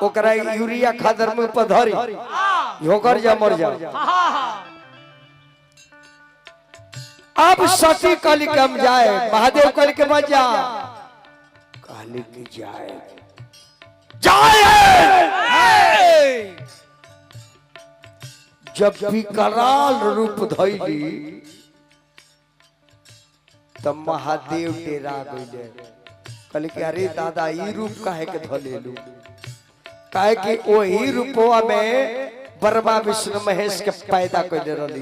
ओकरा यूरिया खादर में पधरी होकर जा मर जा अब सती कली कम जाए महादेव कली के मत जा काली की जाए जब विकराल रूप धैली तब महादेव डेरा गइले कहले कि अरे दादा ई रूप काहे के धलेलू काहे कि ओही रूपवा में ब्रह्मा विष्णु महेश के पैदा कइले रहली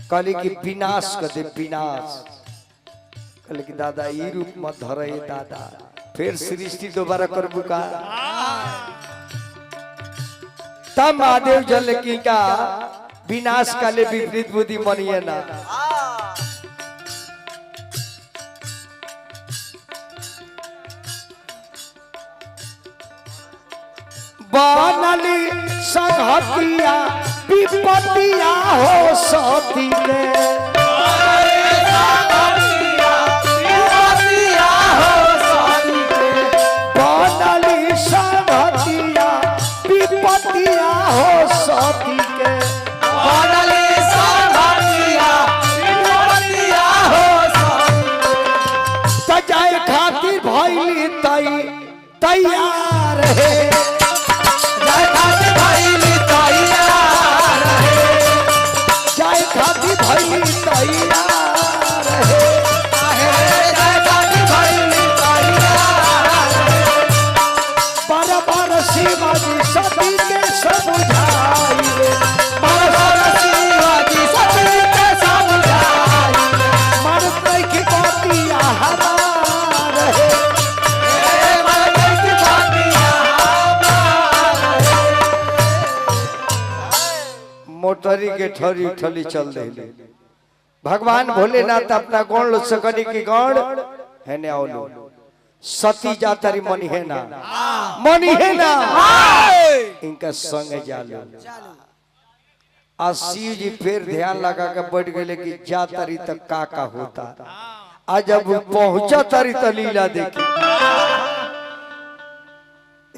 कहले कि विनाश कर दे विनाश कहले कि दादा ई रूप मत धरे दादा फिर सृष्टि दोबारा करबू का तब महादेव जल की का विनाश काले विपरीत बुद्धि मनिए ना बनली संहतिया विपतिया हो सती के बनली संगतिया विपतिया हो सती के जाए खातिर भइली तैयार है जाए खातिर भइली तैयार बराबर शिवाजी सती के समझाई बराबर शिवाजी सती के समझाई मरते की बातिया हमार है मरते की बातिया मोटरी के ठरी ठली चल रही भगवान भोलेनाथ अपना गौण लो सकनी की गौण है ने आओ सती जातरी मनी है ना इनका संग जालो आ शिव जी फिर ध्यान लगा के बैठ गए कि जातरी तक का होता आज जब पहुंचा तारी तो लीला देखी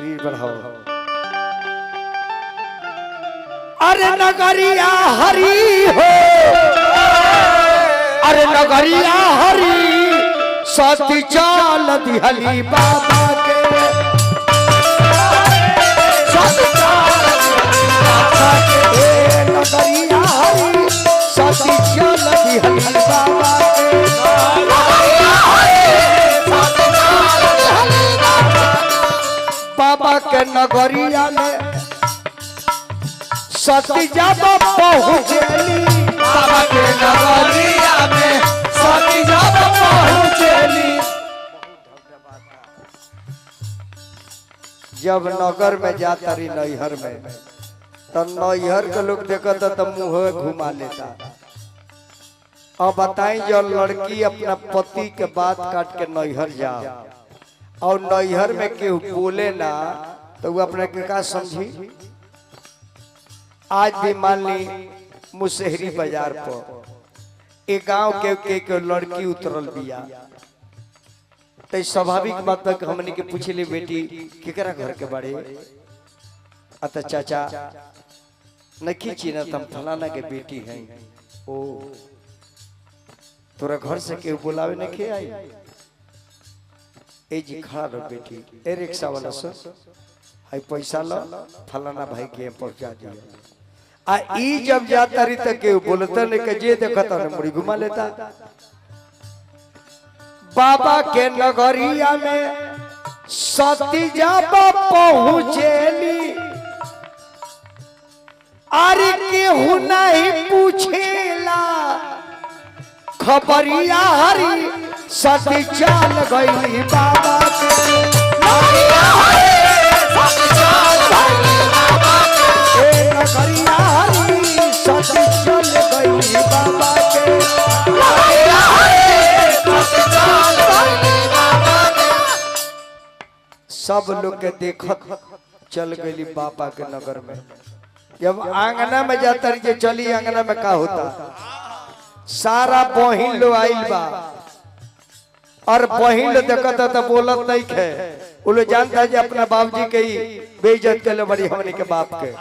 रीड बढ़ाओ अरे नगरिया हरी हो अरे नगरिया हरी सती चाल दिहली बाबा के सती चाल बाबा के नगरिया हरी सती चाल दिहली बाबा के बाबा के नगरिया में सती जब पहुँचेली बाबा के नगरिया में सती जब पहुँचेली जब नगर में जाता रही नैहर में तो नैहर के लोग देखता तो मुँह घुमा लेता अब बताई जो लड़की अपना पति के बात काट के नैहर जाओ और नैहर में केहू बोले ना तो वो अपने के का समझी आज भी मान ली मुसहरी बाजार पर एक गांव के लड़की उतरल बिया तो स्वाभाविक बात तक हमने के पूछले बेटी केकरा घर के बारे अत चाचा नहीं चीना तुम फलाना के बेटी है ओ तोरा घर से केहू बुलावे नहीं के आई ए जी खड़ा रहो बेटी ए रिक्शा वाला से हाई पैसा लो फलाना भाई के पहुंचा दिया आ ई जब जाता रही तक के बोलता नहीं के जे देखता ने मुड़ी घुमा लेता बाबा के नगरिया में सती जब पहुंचेली अरे केहू नहीं पूछेला खबरिया हरी सती चाल गई बाबा के नगरिया हरी सती चाल गई बाबा के नगरिया हरी सती चाल गई बाबा के नगरिया हरी सती चाल गई बाबा के सब लोग के देखत चल गई बाबा के नगर में जब आंगना में जाता रही चली आंगना में का होता सारा बहिन लो आइल बा और बहिन लो देखता तो बोलत नहीं खे वो लोग जानता है अपना बाबूजी के ही बेइज्जत के लिए बड़ी हमने के बाप के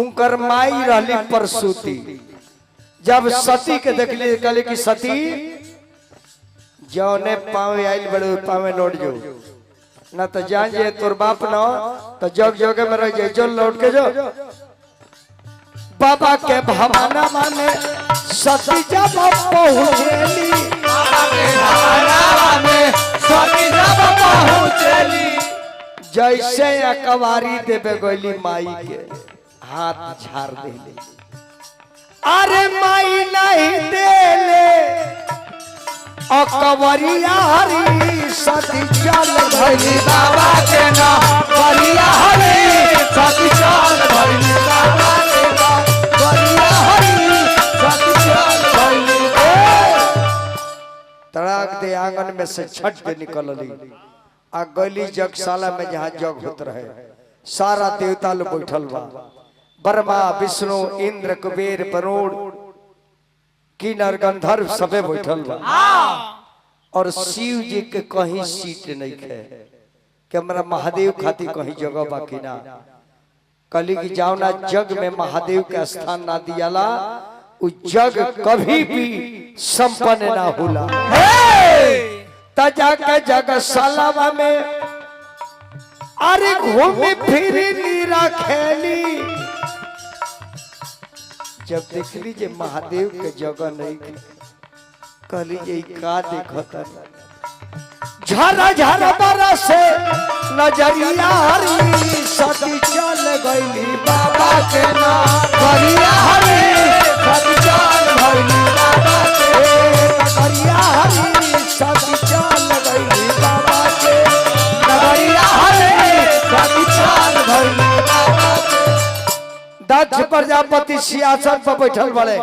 उनकर माई रहली परसूती जब सती के देखली कहले कि सती जौने पावे आइल बड़े पावे लौट जो ना तो जान जे तोर बाप ना तो जग जगह में रह जाए जो लौट के जो बाबा के भवाना माने सती जब पहुंचेली सती जब पहुंचेली जैसे अकवारी देवे गईली माई के हाथ झाड़ देले अरे माई नहीं देले अकवरिया हरी सती चाल भइली बाबा के ना करिया हरी सती चाल भइली बाबा के ना करिया हरी सती चाल भइली तड़ाक दे आंगन में से छट के निकलली आ गली जगशाला में जहाँ जग होत रहे सारा देवता लोग बैठल बा ब्रह्मा विष्णु इंद्र कुबेर वरुण किन्नर गंधर्व सबे बैठल बा और शिव जी के कहीं सीट नहीं है कि हमरा महादेव खातिर कहीं जगह बाकी ना कली की जाओ ना जग में महादेव के स्थान ना दियाला उ जग कभी भी संपन्न ना होला ता जाके जगशाला में अरे घूमी फिरी नीरा खेली जब देख लीजिए महादेव के जगह नहीं कहली ये का देखता झरा झरा बरस नजरिया हरी सती चल गईली बाबा के नगरिया हरी सती चल गईली बाबा के नगरिया हरी सती चल गईली बाबा के नगरिया हरी सती चल गईली बाबा के। दक्ष प्रजापति सिंहासन पर बैठल बड़े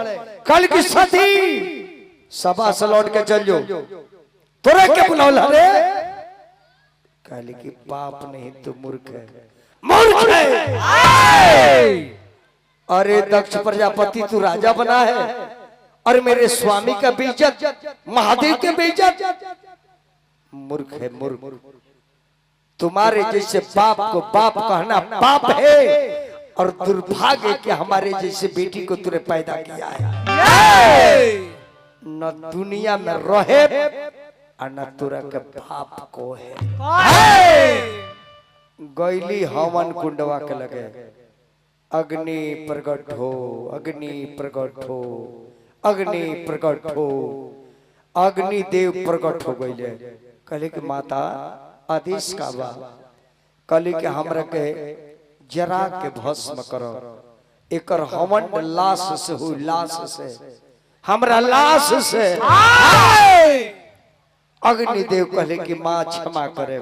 कल की सती सभा से लौट के चल जो तोरे के बुलौला रे कहली कि पाप नहीं तो मूर्ख है मूर्ख है। अरे दक्ष प्रजापति तू राजा बना है और मेरे स्वामी का बेइज्जत महादेव के बेइज्जत मूर्ख है मूर्ख तुम्हारे जैसे बाप को बाप कहना पाप है और दुर्भाग्य कि हमारे जैसे बेटी को तूने पैदा किया है न दुनिया में रहे और न तुरा के बाप को है। गैली हवन कुंडवा के लगे अग्नि प्रकट हो अग्नि प्रकट हो अग्नि प्रकट हो अग्नि देव प्रकट हो गई कहले कि माता आदेश का बा कहले कि हमरा के जरा के भस्म करो एकर हवन लाश से हो लाश से हमरा लाश से अग्निदेव कहले कि माँ क्षमा करे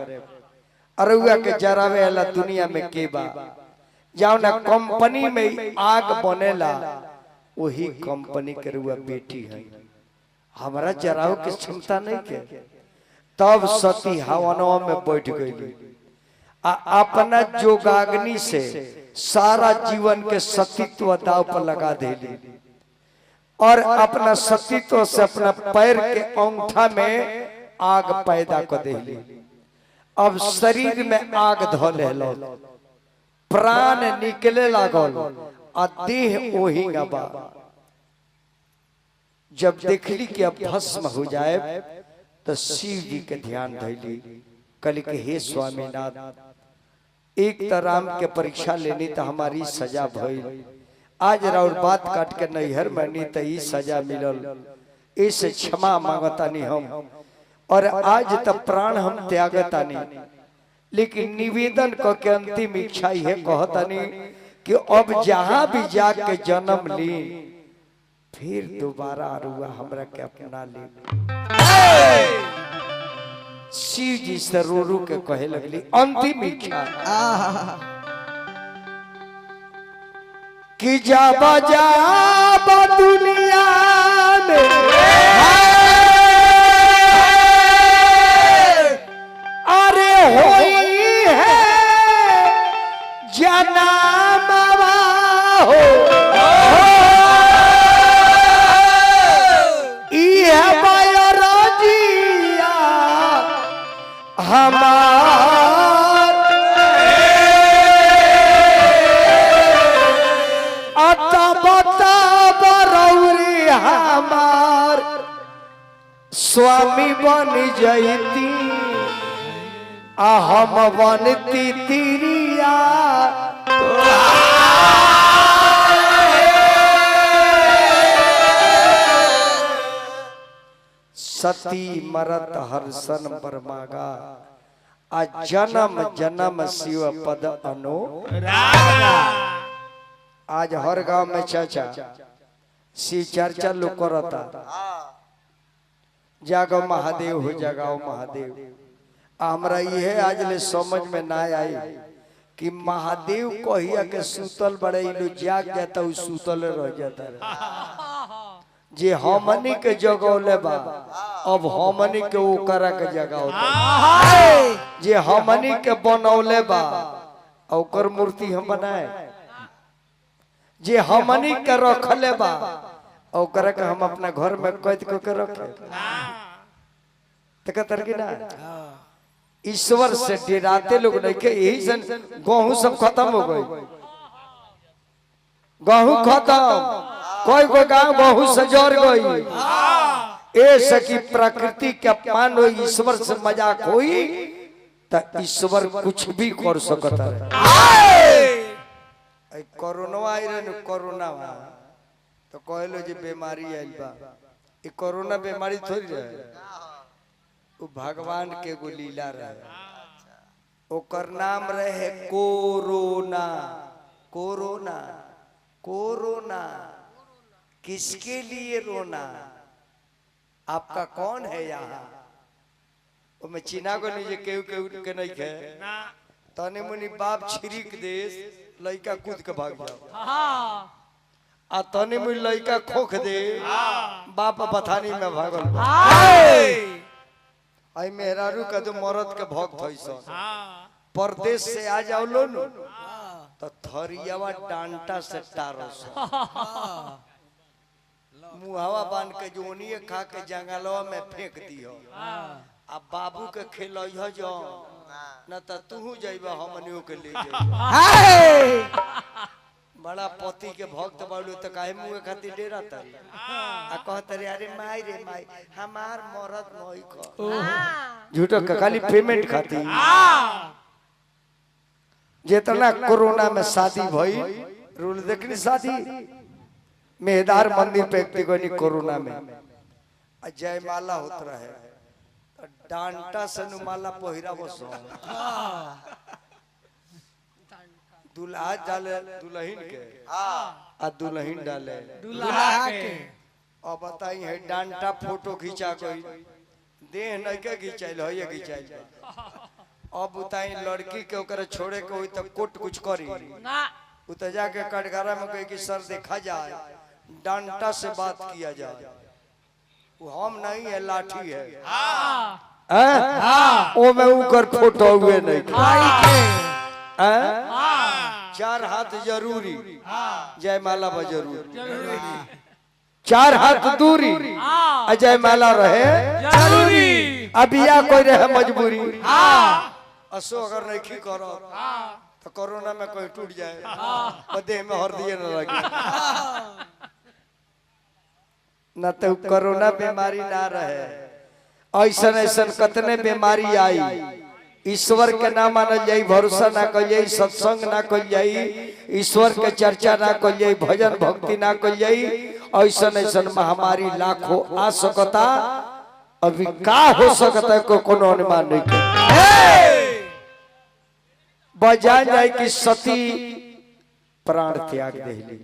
अरुआ के जरावे वाला दुनिया में के बा जाओ ना कंपनी में आग बनेला वही कंपनी के रुआ बेटी है हमारा जराव की क्षमता नहीं के तब सती हवनवा में बैठ गई अपना जोगाग्नि से सारा जीवन के सतीत्व दाव पर लगा देली और अपना सतीत्व से अपना पैर के अंगूठा में आग पैदा कर देली। अब शरीर में आग धो लेलो प्राण निकले लागल आ देह ओही गबा जब देखली कि अब भस्म हो जाए तो शिव जी के ध्यान धैली कहली कि हे स्वामीनाथ एक राम के परीक्षा लेनी तो हमारी सजा भइल आज राउर बात काट के नैहर मनी तो ई सजा मिलल इस क्षमा मांगतानी हम और आज तक प्राण हम त्यागतानी लेकिन निवेदन क के अंतिम इच्छा है कहतानी कि अब जहां भी जाके जन्म ली फिर दोबारा अरुआ हमरा के अपना ले। शिव जी से रो रो के कहे लगली अंतिम इच्छा कि जाबा जाबा दुनिया में अरे होई है जनामवा हो हमार अतबता बरौरी हमार स्वामी बन जयती हम बनती तिरिया सती मरत हर्षन बरमागा आ जन्म जन्म शिव पद अनो आज हर गांव में चाचा शिव चर्चा लोग करता जागो महादेव हो जगाओ महादेव हमरा ये आज ले समझ में ना आई कि महादेव कहिया के सूतल बड़े लो जाग जाता उ सूतल रह जाता जे हमनी के जगौले बा अब हमनी के ओकरा के जगाओ जे हमनी के बनौले बा ओकर मूर्ति हम बनाए जे हमनी के रखले बा ओकरा के हम अपना घर में कैद क के रखे तक तरकी ना ईश्वर से डराते लोग नहीं के यही सन गेहूं सब खत्म हो गई गेहूं खत्म कोई को गांव गेहूं से जर गई ऐसे की प्रकृति के अपमान हो ईश्वर से मजाक हुई तो ईश्वर कुछ भी कर सकता है कोरोना आई रहे कोरोना तो कहलो जे बीमारी आइल बा ई कोरोना बीमारी थोड़ी रहे वो भगवान के गो लीला रहे ओकर नाम रहे कोरोना कोरोना कोरोना किसके लिए रोना आपका कौन है यहाँ वो मैं चीना को नहीं केहू केहू के नहीं खे तने मुनि बाप छिरिक देश लइका कूद के भाग जाओ आ तने मुनि लइका खोख दे बाप बथानी में भागल आई मेहरारू का तो मरद के भक्त होई सन परदेश से आ जाओ लो न तो थरियावा डांटा से टारस मुहावा बांध के जोनिए खा के जंगलवा में फेंक दियो अब बाबू के खेलइह जो न त तू जाइबा हमनियो के ले जाइबा बड़ा पति के भक्त बालू तो काहे मुंह खातिर डेरा तरी आ कहत रे अरे माई रे माई हमार मरद नई ख झूठो के खाली पेमेंट खातिर जितना कोरोना में शादी भई रूल देखनी शादी मेहदार मंदिर पे कोनी कोरोना में जयमाला होत रहे डांटा सनु माला पहिरा बसो दुल्हा डाले दुल्हन के आ दुल्हन डाले दूल्हा के अब बताई है डांटा फोटो खींचा कोई देह नहीं के खींचाइल है ये खींचाइल अब बताई लड़की के ओकरा छोड़े के होई त कोट कुछ करी ना उ त जाके कटघरा में कहे कि सर देखा जाए डांटा से बात किया जाए वो हम नहीं है लाठी है ओ में उकर फोटो हुए नहीं चार हाथ जरूरी जयमाला बा जरूरी चार हाथ दूरी जयमाला रहे जरूरी अबिया कोई रहे मजबूरी असो अगर नहीं की करो तो कोरोना में कोई टूट जाए और देह में हर दिए न लगे न तो कोरोना बीमारी ना रहे ऐसा ऐसा कतने बीमारी आई ईश्वर के ना मानल जाई भरोसा ना कल जाई सत्संग ना कल जाई ईश्वर के चर्चा ना कल जाई भजन भक्ति ना कल जाई ऐसा ऐसा महामारी लाखों आ सकता अभी का हो सकता है को कोनो अनुमान नहीं कर बजाय जाए कि सती प्राण त्याग देली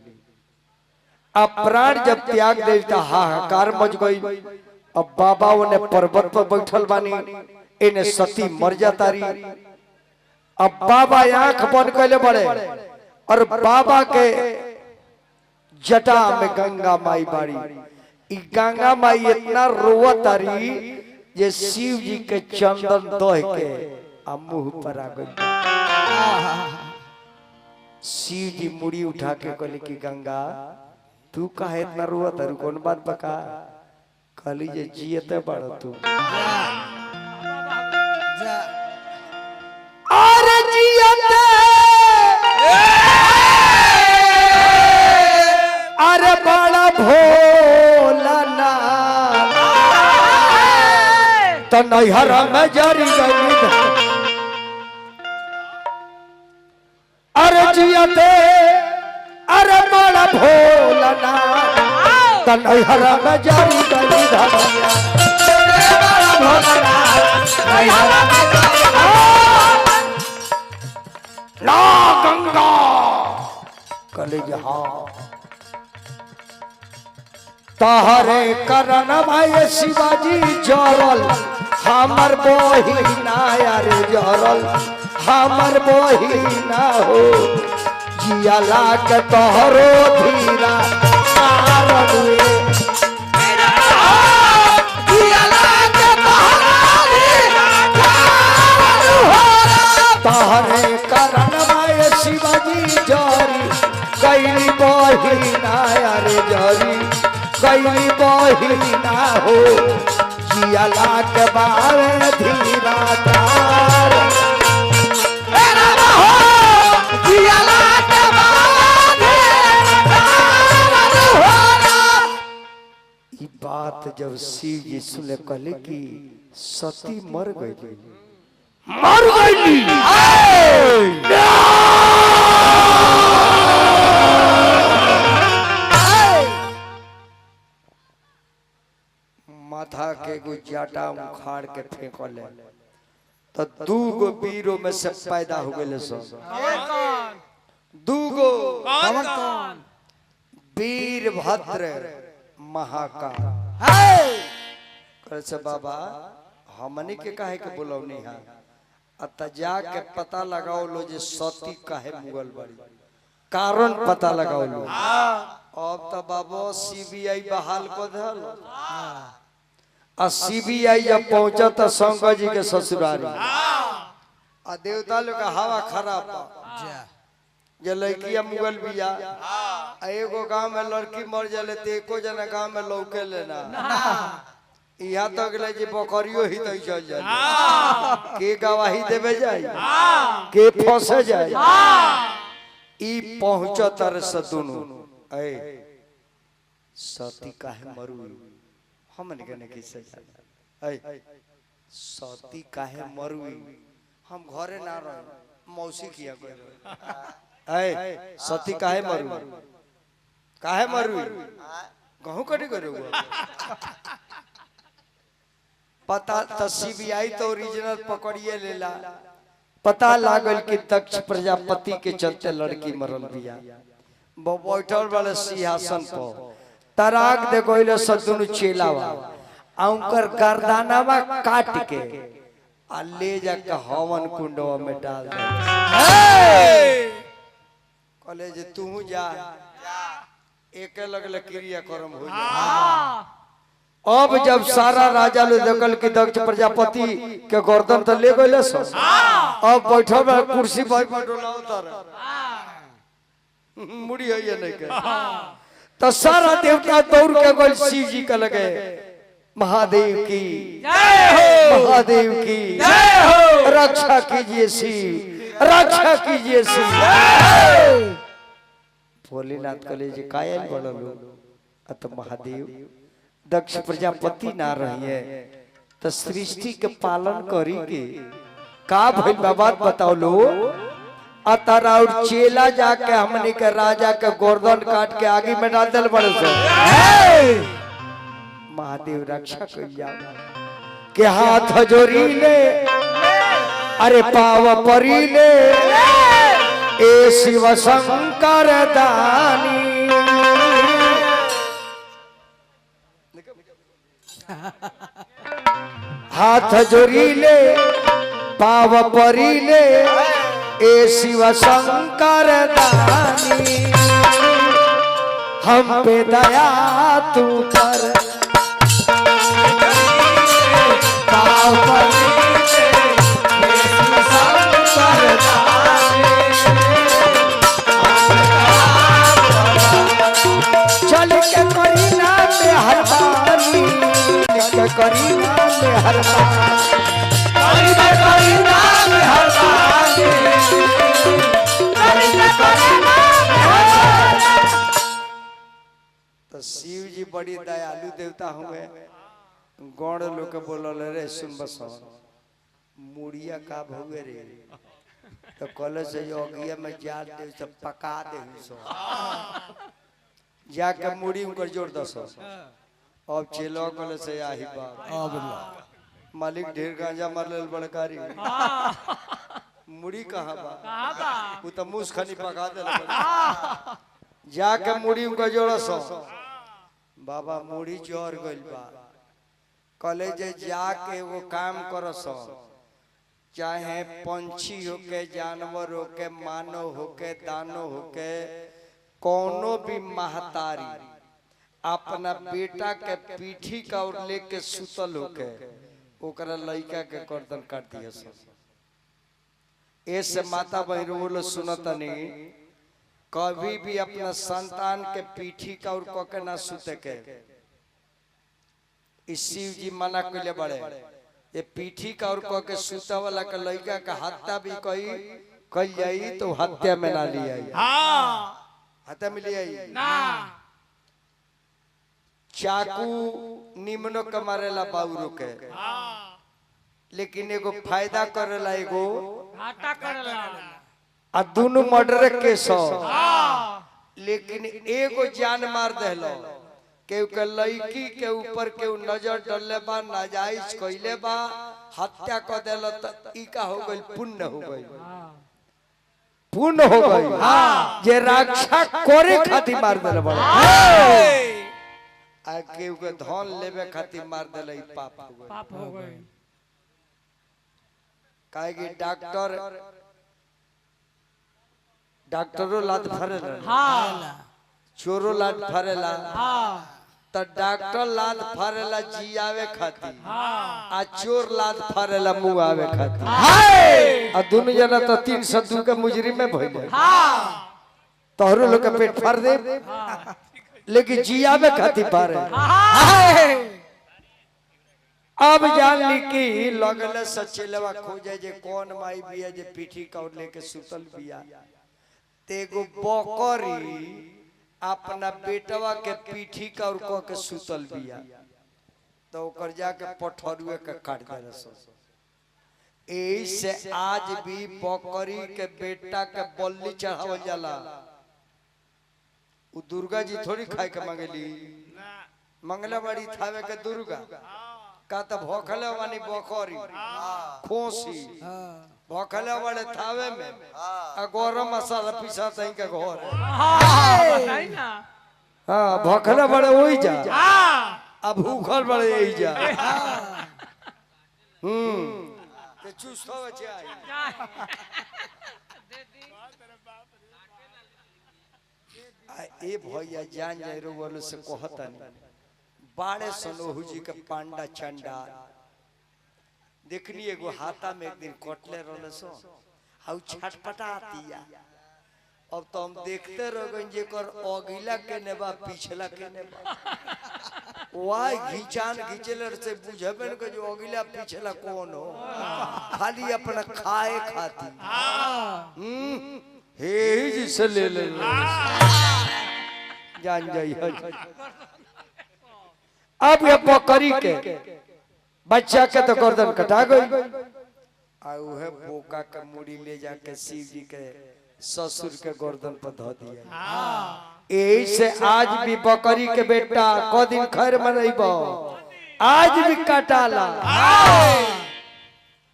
अब प्राण जब त्याग दे तो हाहाकार मच गई अब बाबा ने पर्वत पर बैठल बानी इन्हें सती मर जाता रही अब बाबा आंख बंद कैले बड़े और बाबा के जटा में गंगा माई बाड़ी गंगा माई इतना रोवत रही जे शिव जी के चंदन दह के मुंह पर आ गई शिव जी मुड़ी उठा के कहले कि गंगा तू काहे इतना रोवत है कौन बात बका कहली जे जियते बड़ तू और जियते अरे बड़ा भोला ना तो नैहर में जरी गई अरे जियते अरे बड़ा भोला ना तो नैहर में जरी गई धनिया बड़ा भोला ना नैहर में ला गंगा कले हाँ तहरे करण भाई शिवाजी जरल हमर बहिना यार जरल हमर बहिना हो जियाला के तोहरो धीरा मारनुए तहरे करण भाई शिवाजी जरी कैली बहिना गई बहिना हो जियाला के बारे धीरा तार जियाला के बारे ई बात जब शिव जी सुने कहले कि सती मर गई माथा के गो जाटा उखाड़ के फेंकले तो दूगो वीरों में से पैदा हो गए सब दूगो वीरभद्र महाकाल से बाबा हमने के काहे के बोलौनी है अत जाके पता लगाओ लो जे सती काहे मुगल बड़ी कारण पता लगाओ लो अब तो बाबा सीबीआई बहाल को धल आ सीबीआई जब पहुंचा तो शंकर जी के ससुरारी आ देवता लोग का हवा खराब जे लड़किया मुगल बिया एगो गांव में लड़की मर जाले तो एको जना गांव में लौके लेना यहाँ तक ले जे बकरियो ही तो चल जाए के गवाही देवे जाए के फंसे जाए ई पहुंचा तर से दोनों ए सती काहे मरुई हमने कहने की सजा ए सती काहे मरुई हम घरे ना रहे मौसी किया कोई ए सती काहे मरुई गहू कटी करे पता तो सीबीआई तो ओरिजिनल पकड़िए लेला पता लागल कि दक्ष प्रजापति के चलते लड़की मरल बिया बैठल वाले सिंहासन पर तराक दे गोइले सदुनु चेलावा आउकर गर्दानावा काट के आ ले जाके हवन कुंडवा में डाल दे कहले जे तू जा एक लगल क्रिया कर्म हो जा अब जब सारा राजा लोग देखल कि दक्ष प्रजापति के गर्दन तो ले गए अब बैठल कुर्सी पर मुड़ी है नहीं के तो सारा देवता दौड़ के गए शिव जी के लगे महादेव की महादेव की रक्षा कीजिए शिव रक्षा कीजिए शिव भोलेनाथ कले जी कायल बड़लो तो महादेव दक्ष प्रजापति ना रही है तो सृष्टि के पालन करी के का भइल बाबा बताओ लो अतारा और चेला जाके हमने के राजा के गर्दन काट के आगे में डाल दल बड़े से महादेव रक्षा कर जाओ के हाथ जोड़ी ले अरे पाव परी ले ए शिव शंकर दानी हाथ जोड़ी ले पाव परी ले ए शिव शंकर दानी हम पे दया तू कर पाव परी ले ए शिव शंकर दानी चल के करीना में हरबानी करीना में हरबानी करीना में हरबानी तो शिव जी बड़ी दयालु देवता हुए गौड़ लोग के बोलल रे सुन बस मुड़िया का भौवे रे तो कल से योगिया में जा दे सब पका दे जाके मुड़ी उनकर जोड़ दस अब चेलो कल से आही बात मालिक ढेर गांजा मार लेल बड़कारी मुड़ी कहाँ बा वो तो मुस खनी पका दे जाके मुड़ी उनका जोड़ सो बाबा मुड़ी जोड़ गइल बा कले जे जाके वो काम कर सो चाहे पंछी होके जानवर होके मानव होके दानव होके कोनो भी महतारी अपना बेटा के पीठी का और लेके सुतल होके ओकरा लड़का के गर्दन काट दिया सब ऐसे माता बहन बोलो सुनतनी कभी भी अपना संतान के पीठी का और क के ना सुते के। इस शिव जी मना कइले बड़े ये पीठी का और क के सुता वाला के लइका का हत्या भी कई जाई तो हत्या में ना लिया हत्या में लिया ना चाकू निम्नो के मारेला बाउरो के लेकिन एगो फायदा करेला एगो घाटा करला आ दोनों मर्डर केस लेकिन एगो जान मार देलो के लड़की के ऊपर के नजर डलले बा नाजायज कइले बा हत्या कर देलो त ई का हो गइल पुण्य हो गइल पुण्य हो गइल जे रक्षा करे खातिर मार देले बा आ केहू के धन लेवे खातिर मार देले ई पाप हो गइल काहे कि डॉक्टरों लात फरेला चोरो लात फरेला तो डॉक्टर लात फरेला जियावे खातिर आ चोर लात फरेला मुआवे खातिर आ दोनों जना तो 302 के मुजरिम में भइले तोहरो लोग के पेट फाड़ दे लेकिन जियावे खातिर पारे अब जान ली कि लगले सचेलवा खोजे जे कौन माई बिया जे पीठी कौर लेके सुतल बिया तेगो बकरी अपना बेटवा के पीठी का और क के सुतल बिया तो ओकर जाके पठरुए के काट देला सो एही से आज भी बकरी के बेटा के बलि चढ़ावल जाला उ दुर्गा जी थोड़ी खाए के मांगेली मंगला बड़ी थावे के दुर्गा का त भोखले वाली बकरी खोसी भोखले वाले थावे में गरम मसाला पिसा तई के घर बताई ना हां भोखले वाले ओई जा अब भूखल वाले यही जा ते चुस्त होवे चाहिए ए भैया जान जाय रो वालो से कहता नहीं बाड़े सनोहू जी के पांडा चंडा देखनी एगो हाथा में एक दिन कटले रहले सो हाउ छटपटातिया अब तो हम देखते रह गए जे कर अगिला के नेबा पिछला के नेबा वाई घिचान घिचलर से बुझबे न के जो अगिला पिछला कौन हो खाली अपना खाए खाती हे जी से ले ले जान जाई अब ये बकरी के बच्चा के तो गर्दन कटा गई आ उहे बोका के मुड़ी ले जाके शिव जी के ससुर के गर्दन पर धो दिया यही से आज भी बकरी के बेटा को दिन खैर मनइबो आज भी काटाला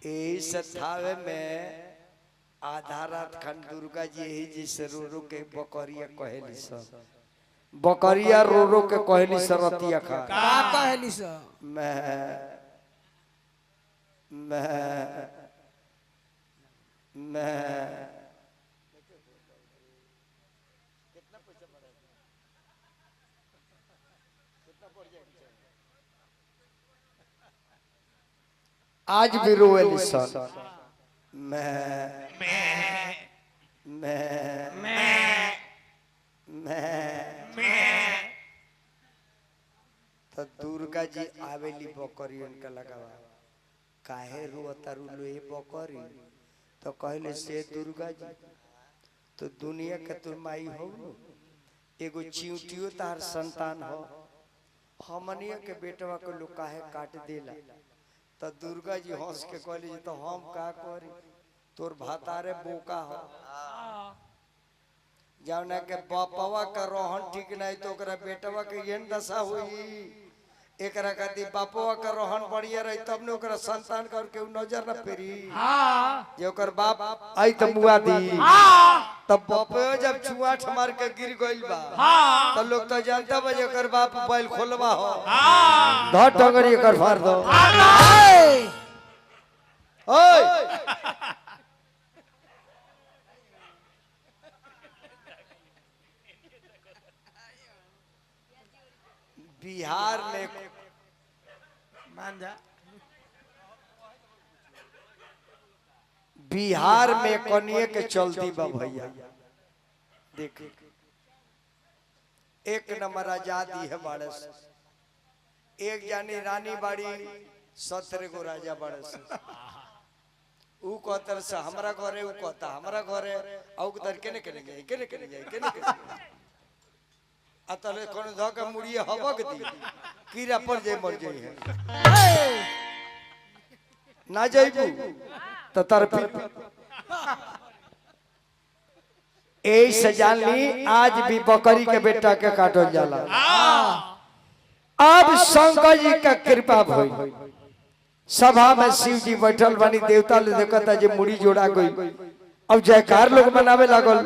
यही से थावे में आधा रात खन दुर्गा जी यही जी से रो रो के बकरिया कहेली सब बकरिया रो रो के कहली सरतिया खा का कहली स मैं आज भी रोएली सर तो दुर्गा जी आवेली बकरी उनका लगावा काहे रोता रुलो ये बकरी तो कहले से दुर्गा जी तो दुनिया के तुम माई हो एगो चिंटियो तार संतान हो हमनिया के बेटवा के लोग काहे काट देला तो दुर्गा जी हंस के कहली तो हम का करी तोर भातारे बोका हो जावना के बापवा का रोहन ठीक नहीं तो ओकरा बेटवा के येन दशा हुई एकरा खातिर बापवा का रोहन बढ़िया रही तब ने ओकरा संतान कर के नजर न फेरी जे ओकर बाप आई त मुआ दी तब बापवा जब चुआठ मार के गिर गइल बा त लोग तो जानता बा जे ओकर बाप बैल खोलवा हो ध टंगरी कर फाड़ दो ओए बिहार में मान जा बिहार में कनिए के चलती बा भैया देख एक नंबर आजादी है बाड़स। एक जानी रानी बाड़ी 17 गो राजा बाड़स। ऊ कहतर से हमरा घरे, ऊ कहता हमरा घरे, औ उधर केने केने गई, केने केने गई, केने केने अतले कोन ध के मुड़िए हबक दी कीड़ा पर जे मर जाई है ना जाइबू त तरफी ए सजानी आज भी बकरी के बेटा के काटल जाला। अब शंकर जी का कृपा भई सभा में शिव जी बैठल बानी, देवता ले देखता जे मुड़ी जोड़ा गई। अब जयकार लोग मनावे लागल,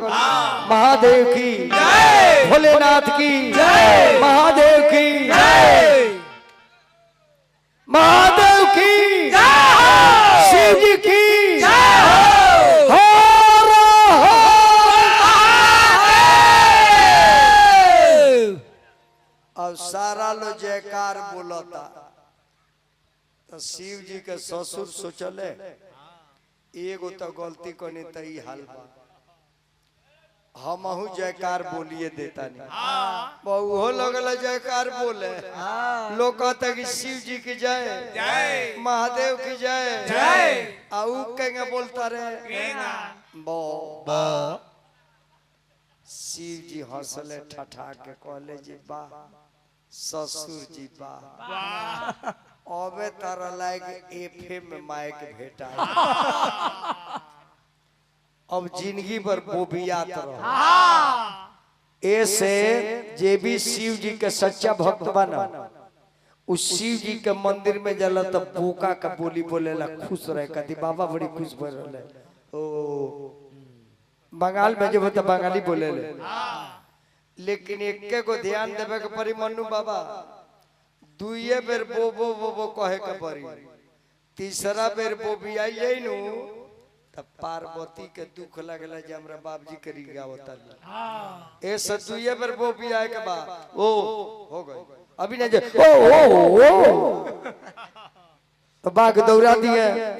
महादेव की जय, भोलेनाथ की जय, महादेव की जय, महादेव की जय, शिव जी की जय, अब सारा लो जयकार बोलता। तो शिव जी के ससुर सोचले एगो तो गलती करनी तो ई हाल बा, हमहू जयकार बोलिए देता नहीं। बहु लगल जयकार बोले, लोग कहता कि शिव जी की जय, महादेव की जय, आऊ कहेंगे बोलता रहे बो। शिव जी हंसले ठठा के कहले जी बा ससुर जी बा, अबे तारा लायक एफए में माइक भेटा। अब जिंदगी भर बोबियात रहो। ऐसे जे भी शिव जी के सच्चा भक्त बना, उस शिव जी के मंदिर में जाला तो बोका का बोली बोलेला, खुश रहे। कदी बाबा बड़ी खुश भर रहे। ओ बंगाल में जब तो बंगाली बोले ले, लेकिन एक को ध्यान देवे के परी मन्नू बाबा, दुइये बेर बो बो बो बो कहे के परी, तीसरा बेर बो भी आई जाई नु तब पार्वती के दुख लगला जे हमरा बाबूजी के रिगावता। ऐसे दुइये बेर बो भी आए के बा ओ हो गई। अभी ना जे ओ तो बाग दौड़ा दिए।